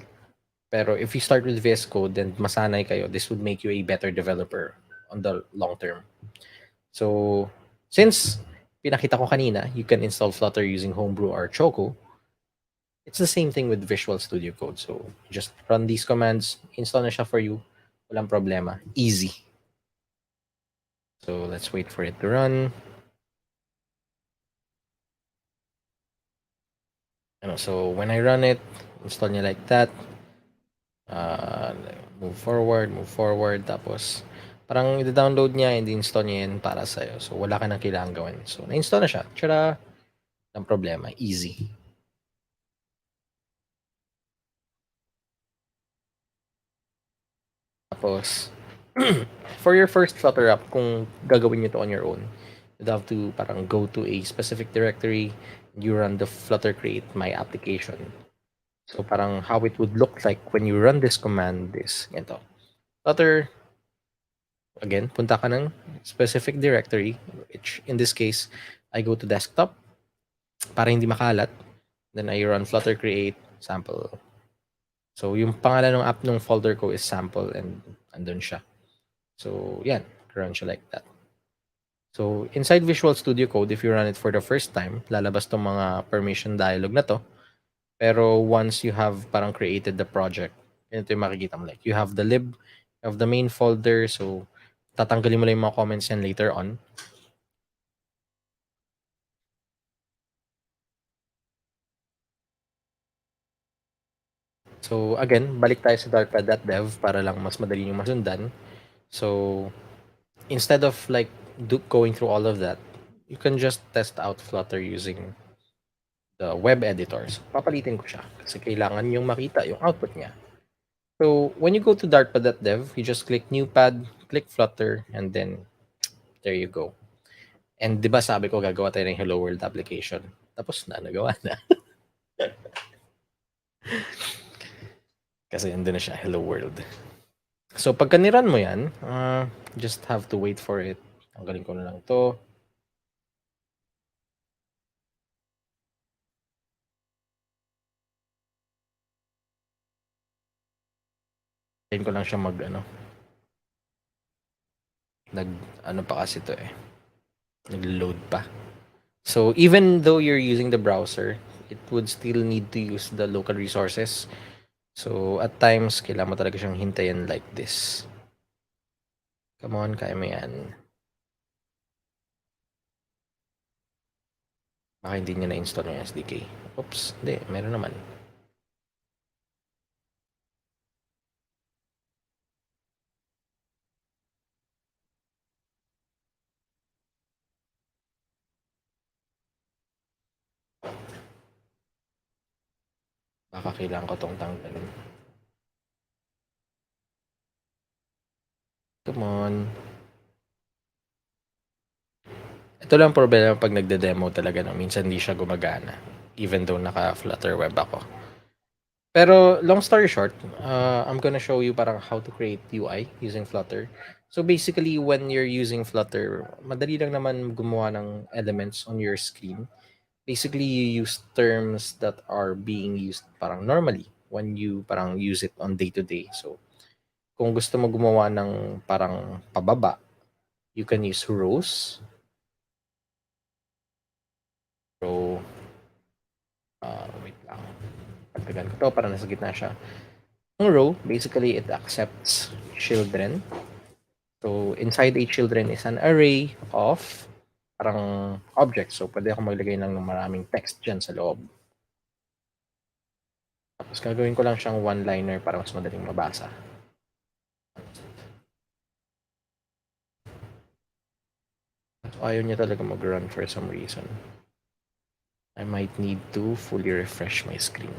Pero if you start with VS Code, then masanay kayo, this would make you a better developer on the long term. So since pinakita ko kanina, you can install Flutter using Homebrew or Choco. It's the same thing with Visual Studio Code. So just run these commands, install na siya for you. Walang problema. Easy. So let's wait for it to run. So when I run it, install niya like that. Move forward. Tapos parang i-download niya and install niya yan para sa'yo. So wala ka nang kailangan gawin. So na-install na siya. Tara, walang problema. Easy. Tapos, for your first Flutter app, kung gagawin nyo to on your own, you'd have to parang go to a specific directory, you run the Flutter create my application. So parang how it would look like when you run this command is ganito. Flutter, again, punta ka ng specific directory, which in this case, I go to desktop para hindi makalat. Then I run Flutter create sample. So yung pangalan ng app ng folder ko is sample and andun siya. So yan, run siya like that. So inside Visual Studio Code, if you run it for the first time, lalabas tong mga permission dialog na to. Pero once you have parang created the project, ito yung makikita mo. Like you have the lib, you have the main folder, so tatanggalin mo lang yung mga comments yan later on. So again, balik tayo sa dartpad.dev para lang mas madali yung masundan. So instead of like going through all of that, you can just test out Flutter using the web editors. Papalitin ko siya kasi kailangan yung makita yung output niya. So when you go to dartpad.dev, you just click new pad, click Flutter, and then there you go. And di ba sabi ko gagawa tayo ng Hello World application? Tapos na, nagawa na. Kasi andun na siya, Hello World. So pagka nirun mo yan, just have to wait for it. Tanggalin ko na lang to. Hintayin ko lang siya pa kasi to eh. Nag-load pa. So even though you're using the browser, it would still need to use the local resources. So at times, kailangan mo talaga siyang hintayin like this. Come on, kaya mo yan. Baka hindi niya na-install yung SDK. Oops, hindi, meron naman. Baka kailangan ko tong tanggalin. Come on. Ito lang problema pag nagde-demo talaga no? Minsan hindi siya gumagana. Even though naka-Flutter web ako. Pero long story short, I'm gonna show you parang how to create UI using Flutter. So basically, when you're using Flutter, madali lang naman gumawa ng elements on your screen. basically you use terms that are being used parang normally when you parang use it on day to day. So kung gusto mo gumawa ng parang pababa, you can use rows. So wait lang. Pagtagan ko to para nasa gitna siya. Ang row, basically it accepts children. So inside a children is an array of parang objects. So pwede ako maglagay ng maraming text dyan sa loob. Tapos gagawin ko lang siyang one-liner para mas madaling mabasa. So, ayaw niya talaga mag-run for some reason. I might need to fully refresh my screen.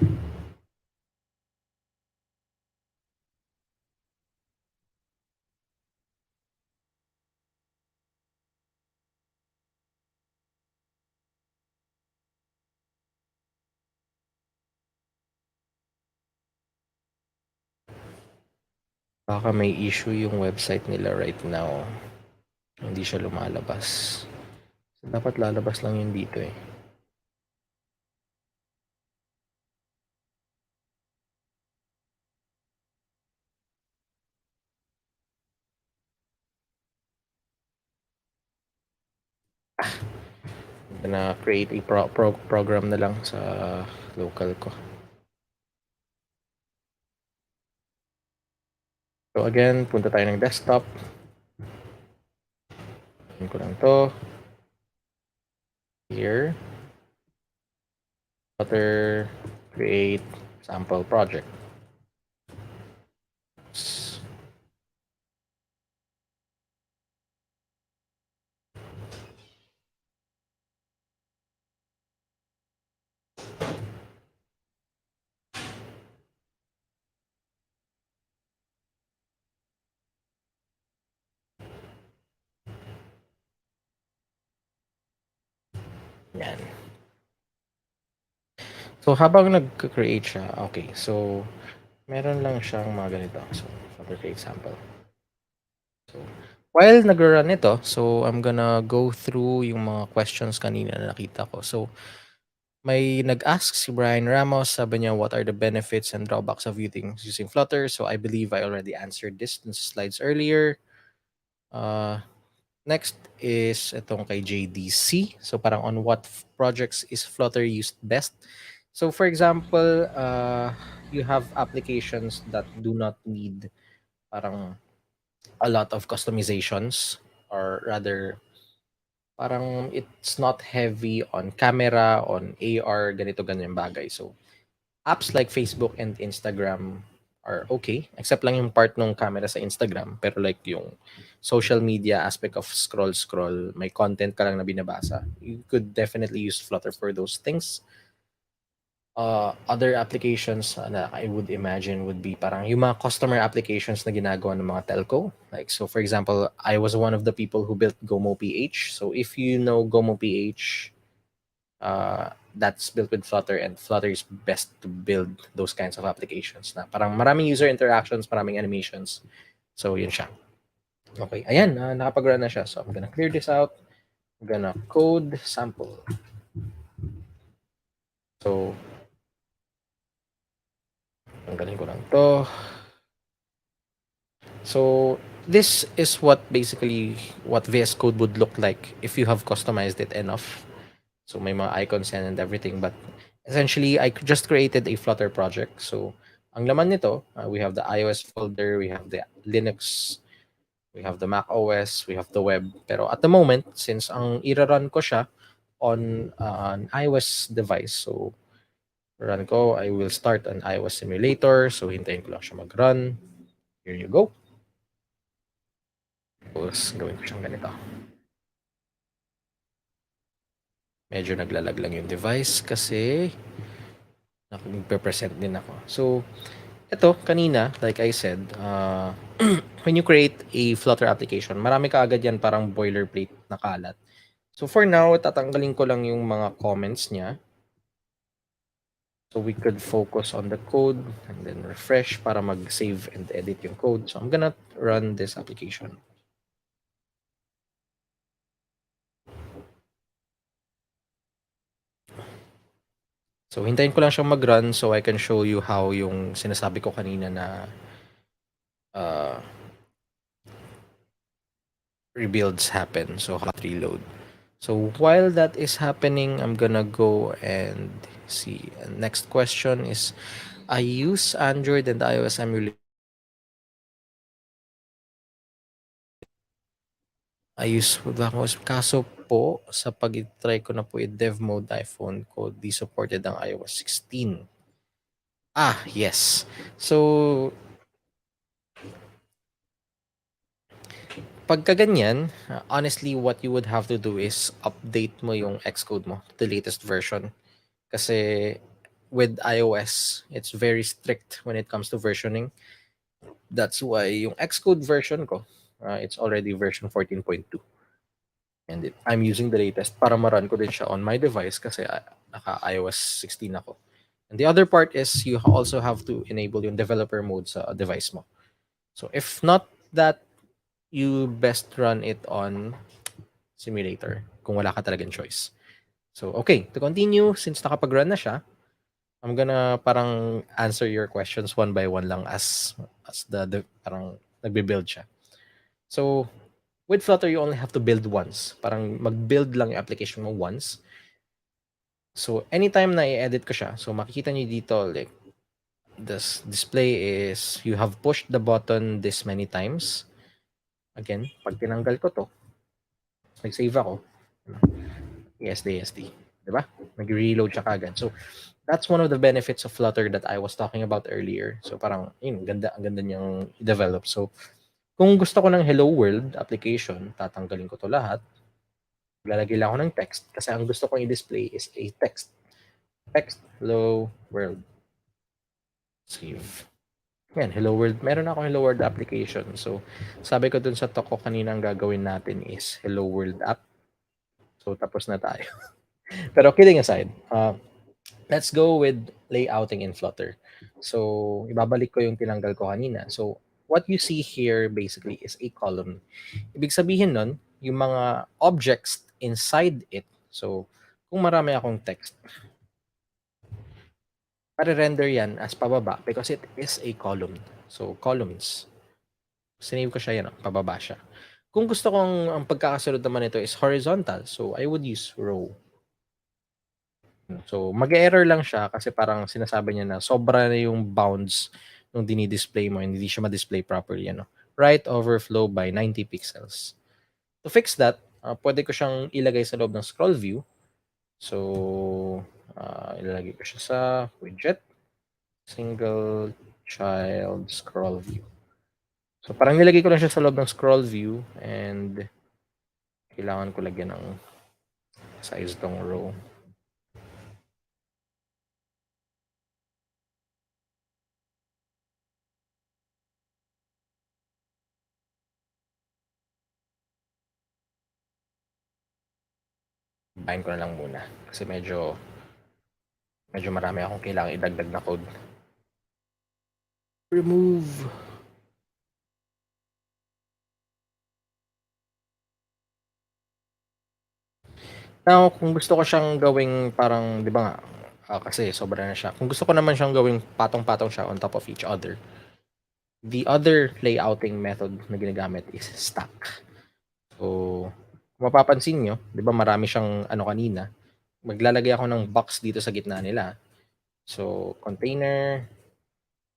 Baka may issue yung website nila right now. Hindi siya lumalabas. So, dapat lalabas lang yun dito eh. I'm gonna create a program na lang sa local ko. So again, punta tayo ng desktop. Gawin ko lang to. Here. Flutter create sample project. Yan. So habang nag-create siya, okay, so meron lang siyang mga ganito. So Flutter create sample. So while nag-run ito, so I'm gonna go through yung mga questions kanina na nakita ko. So may nag-ask si Brian Ramos, sabi niya, what are the benefits and drawbacks of using Flutter? So I believe I already answered this in slides earlier. Next is itong kay JDC. So parang on what projects is Flutter used best? So for example, you have applications that do not need parang a lot of customizations, or rather parang it's not heavy on camera, on AR, ganito ganyan bagay. So apps like Facebook and Instagram are okay, except lang yung part ng camera sa Instagram, pero like yung social media aspect of scroll, may content ka lang na binabasa, you could definitely use Flutter for those things. Other applications na I would imagine would be parang yung mga customer applications na ginagawa ng mga telco. Like, so for example, I was one of the people who built GomoPH. So if you know GomoPH, that's built with Flutter, and Flutter is best to build those kinds of applications na parang maraming user interactions, maraming animations. So yun siya. Okay, ayan, nakapag-run na siya. So I'm gonna clear this out. I'm gonna code sample. So tanggalin ko lang to. So this is what basically what VS Code would look like if you have customized it enough. So may mga icons yan and everything, but essentially I just created a Flutter project. So ang laman nito, we have the iOS folder, we have the Linux, we have the Mac OS, we have the web. Pero at the moment, since ang ira-run ko siya on an iOS device, so run ko, I will start an iOS simulator. So hintayin ko lang siya mag-run. Here you go. Tapos gawin ko siyang ganito. Medyo naglalag lang yung device kasi nagpe-present din ako. So, ito, kanina, like I said, when you create a Flutter application, marami ka agad yan parang boilerplate na kalat. So, for now, tatanggalin ko lang yung mga comments niya. So, we could focus on the code and then refresh para mag-save and edit yung code. So, I'm gonna run this application. So, hintayin ko lang siyang mag-run so I can show you how yung sinasabi ko kanina na rebuilds happen. So, hot reload. So, while that is happening, I'm gonna go and see. Next question is, I use Android and iOS emulator. I use Vacos. Kaso po, sa pag-try ko na po i-dev mode iPhone ko, di supported ang iOS 16. Yes. So, pagka ganyan, honestly, what you would have to do is update mo yung Xcode mo to the latest version. Kasi with iOS, it's very strict when it comes to versioning. That's why yung Xcode version ko, it's already version 14.2. And I'm using the latest para ma-run ko din siya on my device kasi naka-iOS 16 ako. And the other part is you also have to enable yung developer mode sa device mo. So if not that, you best run it on simulator kung wala ka talagang choice. So okay, to continue, since nakapag-run na siya, I'm gonna parang answer your questions one by one lang as the parang nagbe-build siya. So with Flutter, you only have to build once. Parang mag-build lang yung application mo once. So, anytime na i-edit ko siya, so makikita niyo dito, like, this display is, you have pushed the button this many times. Again, pag tinanggal ko to, nag-save ako, ESD. Diba? Nag-reload siya kagad. So, that's one of the benefits of Flutter that I was talking about earlier. So, parang, yun, ang ganda niyang i-develop. So, kung gusto ko ng Hello World application, tatanggalin ko to lahat. Lalagay lang ako ng text kasi ang gusto kong i-display is a text. Text, hello world. Save. Yan, hello world. Meron ako hello world application. So, sabi ko dun sa talk ko kanina, ang gagawin natin is hello world app. So, tapos na tayo. Pero kidding aside, let's go with layouting in Flutter. So, ibabalik ko yung tinanggal ko kanina. So, what you see here basically is a column. Ibig sabihin nun, yung mga objects inside it. So, kung marami akong text, pare-render yan as pababa because it is a column. So, columns. Sinave ko siya yan, pababa siya. Kung gusto kong ang pagkakasunod naman ito is horizontal, so I would use row. So, mag-error lang siya kasi parang sinasabi niya na sobra na yung bounds nung dinidisplay mo, hindi siya ma-display properly. Right overflow by 90 pixels. To fix that, pwede ko siyang ilagay sa loob ng scroll view. So, ilalagay ko siya sa widget, single child scroll view. So, parang nilagay ko lang siya sa loob ng scroll view and kailangan ko lagyan ng size tong row. Bahin ko na lang muna kasi medyo marami akong kailangan idagdag na code. Remove. Now, kung gusto ko siyang gawing parang, di ba nga, kasi sobra na siya. Kung gusto ko naman siyang gawing patong-patong siya on top of each other, the other layouting method na ginagamit is stack. So, kung mapapansin nyo, di ba marami siyang kanina, maglalagay ako ng box dito sa gitna nila. So, container,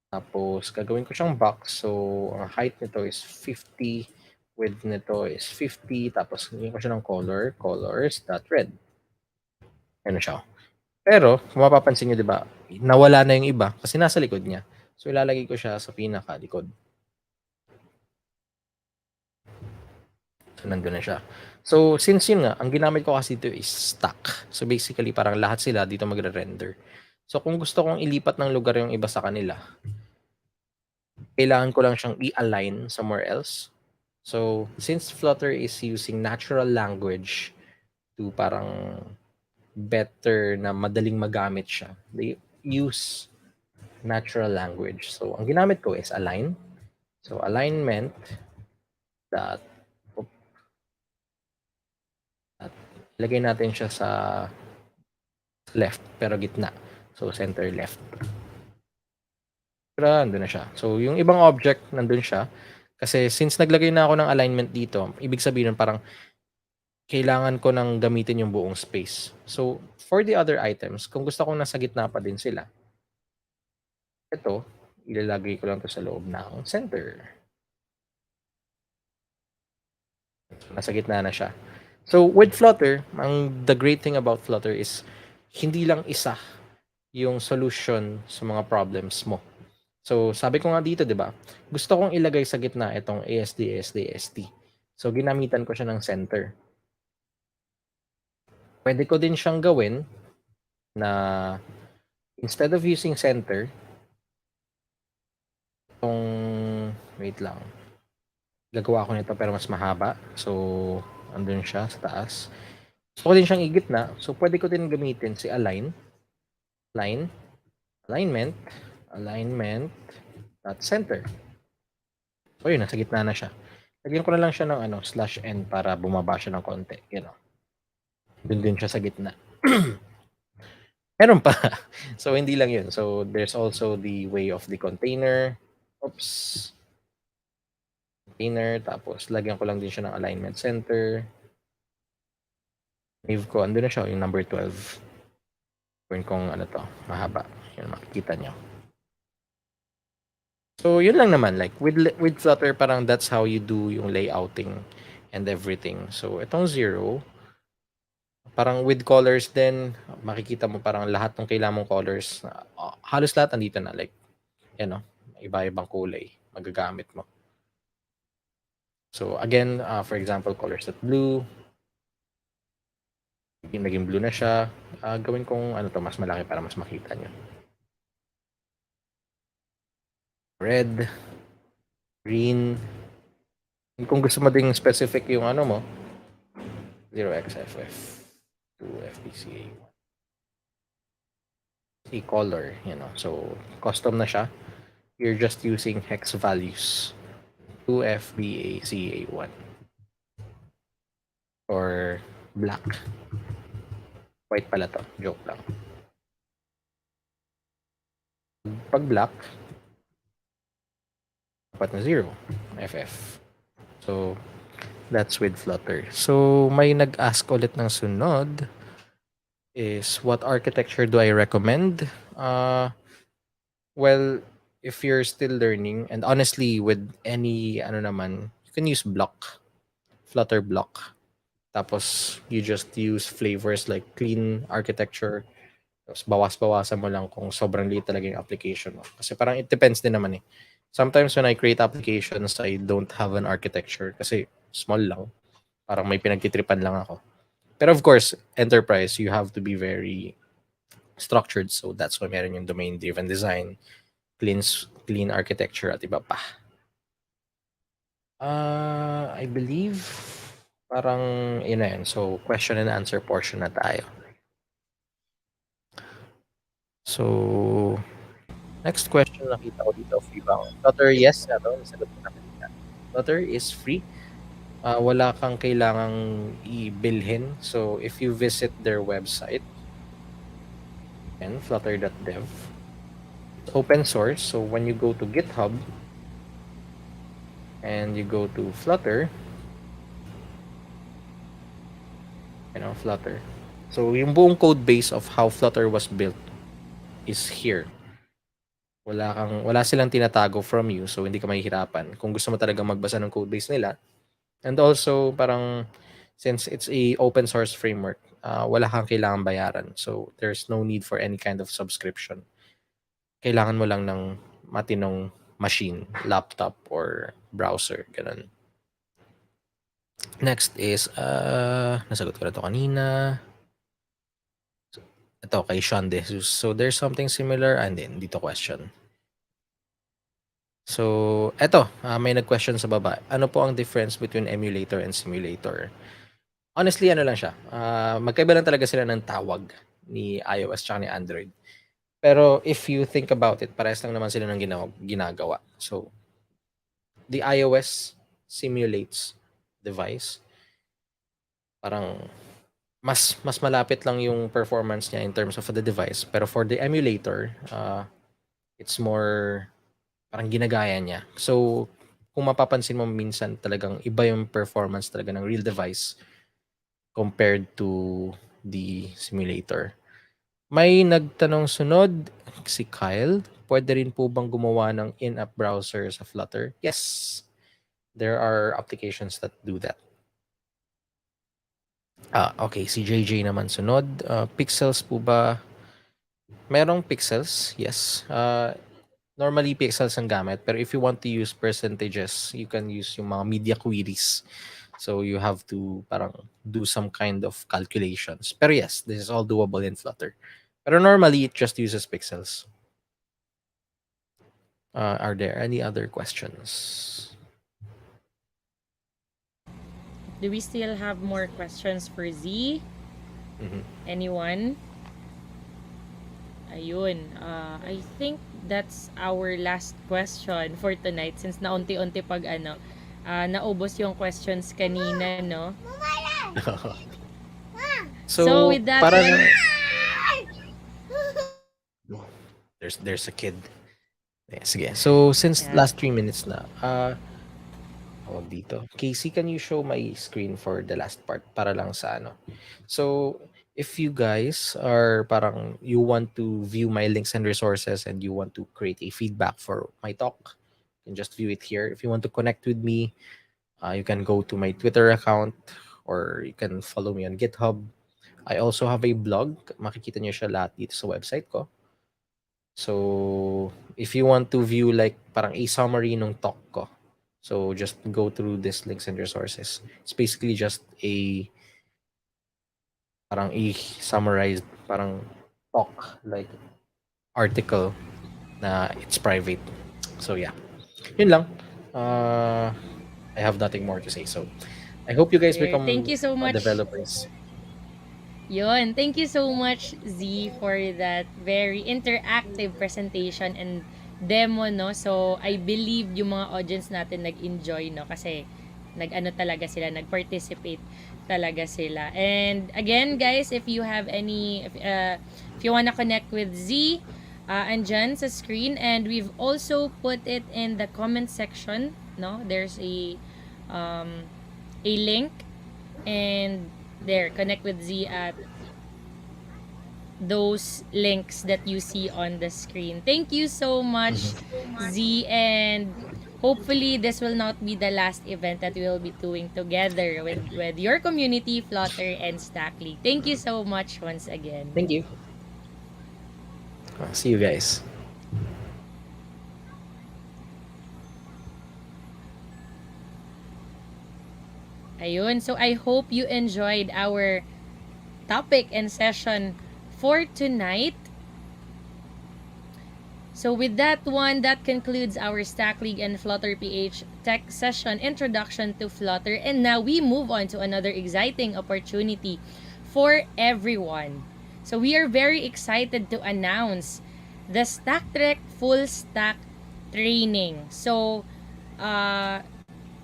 tapos gagawin ko siyang box. So, ang height nito is 50, width nito is 50, tapos gagawin ko siya ng colors.red. Ano siya. Pero, kung mapapansin nyo, di ba, nawala na yung iba kasi nasa likod niya. So, ilalagay ko siya sa pinaka-likod. So, nandun na siya. So, since yun nga, ang ginamit ko kasi dito is stack. So, basically, parang lahat sila dito magre-render. So, kung gusto kong ilipat ng lugar yung iba sa kanila, kailangan ko lang siyang i-align somewhere else. So, since Flutter is using natural language to parang better na madaling magamit siya, they use natural language. So, ang ginamit ko is align. So, alignment that ilagay natin siya sa left pero gitna. So, So, center left. Nandun na siya. So, yung ibang object, nandun siya. Kasi since naglagay na ako ng alignment dito, ibig sabihin parang kailangan ko nang gamitin yung buong space. So, for the other items, kung gusto kong nasa gitna pa din sila, ito, ilalagay ko lang to sa loob ng center. So, nasa gitna na siya. So, with Flutter, the great thing about Flutter is hindi lang isa yung solution sa mga problems mo. So, sabi ko nga dito, di ba? Gusto kong ilagay sa gitna itong ASD, ASD, ASD. So, ginamitan ko siya ng center. Pwede ko din siyang gawin na instead of using center, wait lang. Gagawa ko nito pero mas mahaba. So, andun siya sa taas. Gusto ko din siyang igitna. So, pwede ko din gamitin si align, alignment, center. So, yun, nasa gitna na siya. Lagyan ko na lang siya ng /n para bumaba siya ng konti. Doon din siya sa gitna. Meron pa. So, hindi lang yun. So, there's also the way of the container. Oops. Container. Tapos, lagyan ko lang din siya ng alignment center. Save ko. Andun na siya. Yung number 12. Gawin kong mahaba. Yun, makikita nyo. So, yun lang naman. Like, with Flutter, parang that's how you do yung layouting and everything. So, itong 0, parang with colors din, makikita mo parang lahat ng kailangan mong colors, halos lahat andito na. Like, iba-ibang kulay magagamit mo. So, again, for example, colors at blue. Naging blue na siya. Gawin kong mas malaki para mas makita nyo. Red, green. Kung gusto mo ding specific yung mo, 0xFF, 2FBCA, color, So, custom na siya. You're just using hex values. 2FBACA1. Or black. White pala to. Joke lang. Pag black, dapat na 0. FF. So, that's with Flutter. So, may nag-ask ulit ng sunod is, what architecture do I recommend? Well, if you're still learning, and honestly, with any, you can use block. Flutter block. Tapos, you just use flavors like clean architecture. Tapos, bawas-bawasan mo lang kung sobrang liit talaga yung application mo. Kasi parang it depends din naman eh. Sometimes when I create applications, I don't have an architecture kasi small lang. Parang may pinagtitripan lang ako. Pero of course, enterprise, you have to be very structured. So that's why meron yung domain-driven design, clean architecture, at iba pa. I believe parang yun na yun. So question and answer portion na tayo. So, next question nakita ko dito, free ba? Flutter, yes. Nasagot ko na kanina. Flutter is free. Wala kang kailangang i-bilhin. So, if you visit their website, and flutter.dev, it's open source. So, when you go to GitHub, and you go to Flutter, Flutter. So, yung buong code base of how Flutter was built is here. Wala silang tinatago from you, so hindi ka mahihirapan kung gusto mo talaga magbasa ng code base nila. And also, parang since it's a open source framework, wala kang kailangan bayaran. So, there's no need for any kind of subscription. Kailangan mo lang ng matinong machine, laptop, or browser. Ganun. Next is, nasagot ko na ito kanina. Ito, kay Sean De Jesus. So, there's something similar. And then, dito question. So, eto, may nag-question sa baba. Ano po ang difference between emulator and simulator? Honestly, lang siya. Magkaiba lang talaga sila ng tawag ni iOS at ni Android. Pero if you think about it, parehas lang naman sila ng ginagawa. So, the iOS simulates device. Parang mas malapit lang yung performance niya in terms of the device. Pero for the emulator, it's more parang ginagaya niya. So, kung mapapansin mo minsan talagang iba yung performance talaga ng real device compared to the simulator. May nagtanong sunod, si Kyle, pwede rin po bang gumawa ng in-app browser sa Flutter? Yes, there are applications that do that. Okay, si JJ naman sunod. Pixels po ba? Merong pixels, yes. Normally pixels ang gamit, pero if you want to use percentages, you can use yung mga media queries. So you have to parang do some kind of calculations. Pero yes, this is all doable in Flutter. Pero normally it just uses pixels. Are there any other questions? Do we still have more questions for Z? Anyone? Ayun. I think that's our last question for tonight since naunti-unti pag naubos yung questions kanina, no? So with that parang one, there's a kid. Sige. So since yeah. last 3 minutes na, tawag dito. Casey, can you show my screen for the last part para lang sa ano? So, if you guys are parang you want to view my links and resources and you want to create a feedback for my talk, you can just view it here. If you want to connect with me, you can go to my Twitter account or you can follow me on GitHub. I also have a blog. Makikita niyo siya lahat dito sa website ko. So, if you want to view like parang a summary nung talk ko, so just go through this links and resources. It's basically just a parang a summarized parang talk like article na it's private. So yeah. Yun lang. I have nothing more to say. So I hope you guys There. become Thank you so much. developers. Yun. Thank you so much, Z, for that very interactive presentation and demo, no? So, I believe yung mga audience natin nag-enjoy, no? Kasi nag-ano talaga sila, nag-participate talaga sila. And again, guys, if you have any, if you wanna connect with Z, andyan sa screen. And we've also put it in the comment section, no? There's a link. And there, connect with Z at those links that you see on the screen. Thank you so much, Z, and hopefully this will not be the last event that we will be doing together with your community, Flutter and StackLeague. Thank you so much once again. Thank you. See you guys. Ayun. So I hope you enjoyed our topic and session for tonight. So with that one, that concludes our StackLeague and FlutterPH tech session introduction to Flutter. And now we move on to another exciting opportunity for everyone. So we are very excited to announce the StackTrek Full Stack Training. So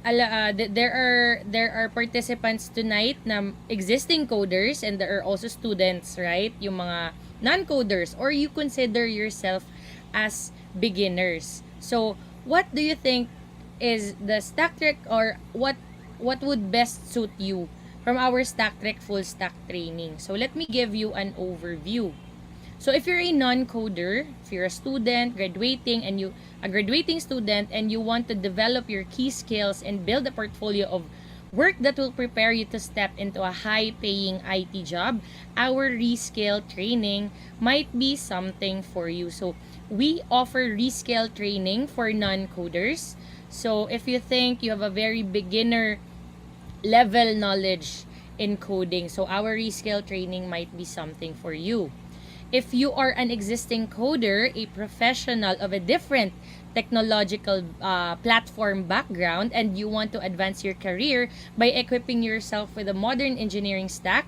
there are participants tonight na existing coders, and there are also students, right? Yung mga non-coders, or you consider yourself as beginners. So, what do you think is the StackTrek, or what would best suit you from our StackTrek full stack training? So, let me give you an overview. So if you're a non-coder, if you're a student graduating a graduating student and you want to develop your key skills and build a portfolio of work that will prepare you to step into a high-paying IT job, our Rescale training might be something for you. So we offer Rescale training for non-coders. So if you think you have a very beginner level knowledge in coding, so our Rescale training might be something for you. If you are an existing coder, a professional of a different technological platform background, and you want to advance your career by equipping yourself with a modern engineering stack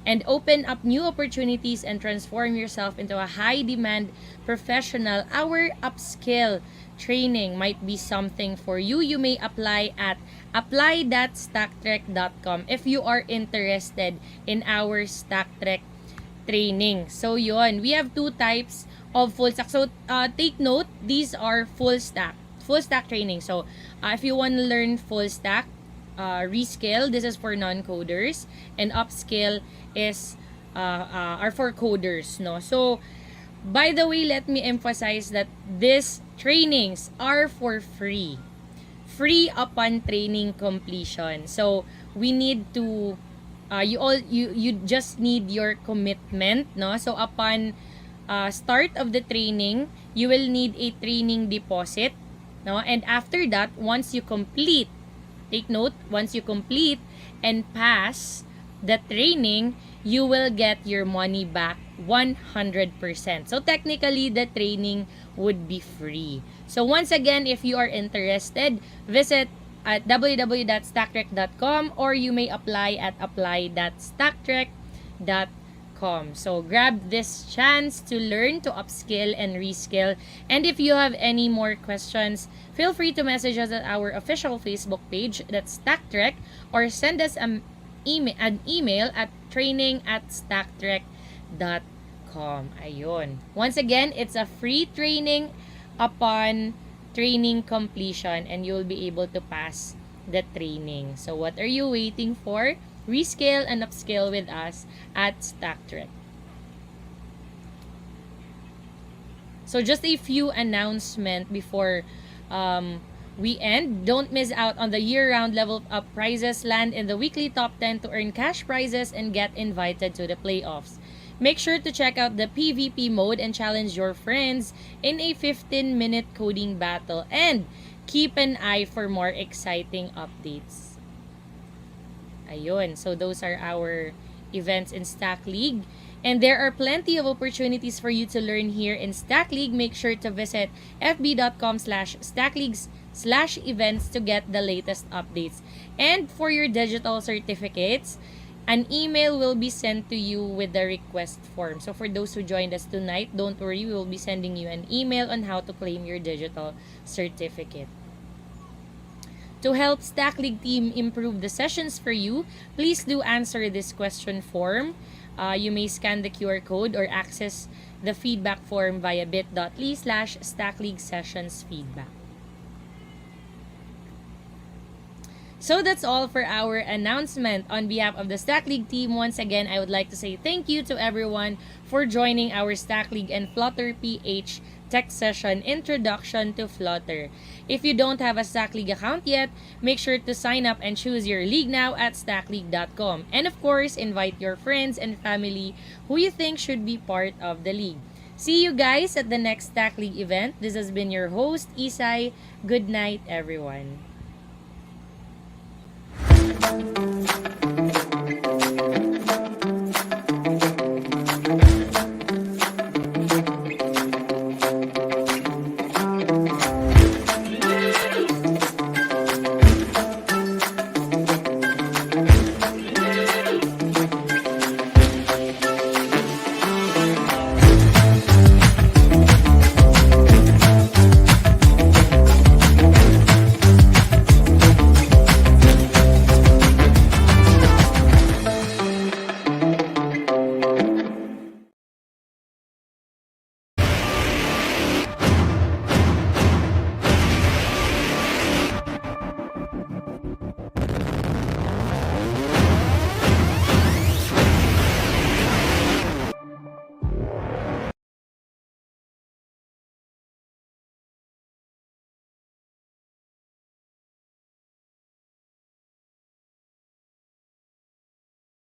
and open up new opportunities and transform yourself into a high-demand professional, our upskill training might be something for you. You may apply at apply.stacktrek.com if you are interested in our StackTrek training. So yun, we have two types of full stack. So take note, these are full stack training. So if you want to learn full stack, rescale, this is for non-coders, and upscale is are for coders, no? So by the way, let me emphasize that these trainings are for free upon training completion. So we need to you just need your commitment, no? So upon start of the training, you will need a training deposit, no? And after that, once you complete, take note, once you complete and pass the training, you will get your money back 100%. So technically, the training would be free. So once again, if you are interested, visit at www.stacktrek.com or you may apply at apply.stacktrek.com. So grab this chance to learn, to upskill and reskill. And if you have any more questions, feel free to message us at our official Facebook page, that's StackTrek, or send us an email at training@stacktrek.com. Ayun. Once again, it's a free training upon training completion and you'll be able to pass the training. So what are you waiting for? Rescale and upscale with us at StackTrek. So just a few announcements before we end. Don't miss out on the year-round level up prizes. Land in the weekly top 10 to earn cash prizes and get invited to the playoffs. Make sure to check out the PvP mode and challenge your friends in a 15-minute coding battle. And keep an eye for more exciting updates. Ayun. So those are our events in StackLeague. And there are plenty of opportunities for you to learn here in StackLeague. Make sure to visit fb.com/StackLeagues/events to get the latest updates. And for your digital certificates, an email will be sent to you with the request form. So for those who joined us tonight, don't worry, we will be sending you an email on how to claim your digital certificate. To help StackLeague team improve the sessions for you, please do answer this question form. You may scan the QR code or access the feedback form via bit.ly/StackLeague sessions feedback. So that's all for our announcement. On behalf of the StackLeague team, once again, I would like to say thank you to everyone for joining our StackLeague and FlutterPH Tech Session Introduction to Flutter. If you don't have a StackLeague account yet, make sure to sign up and choose your league now at stackleague.com. And of course, invite your friends and family who you think should be part of the league. See you guys at the next StackLeague event. This has been your host, Isai. Good night, everyone.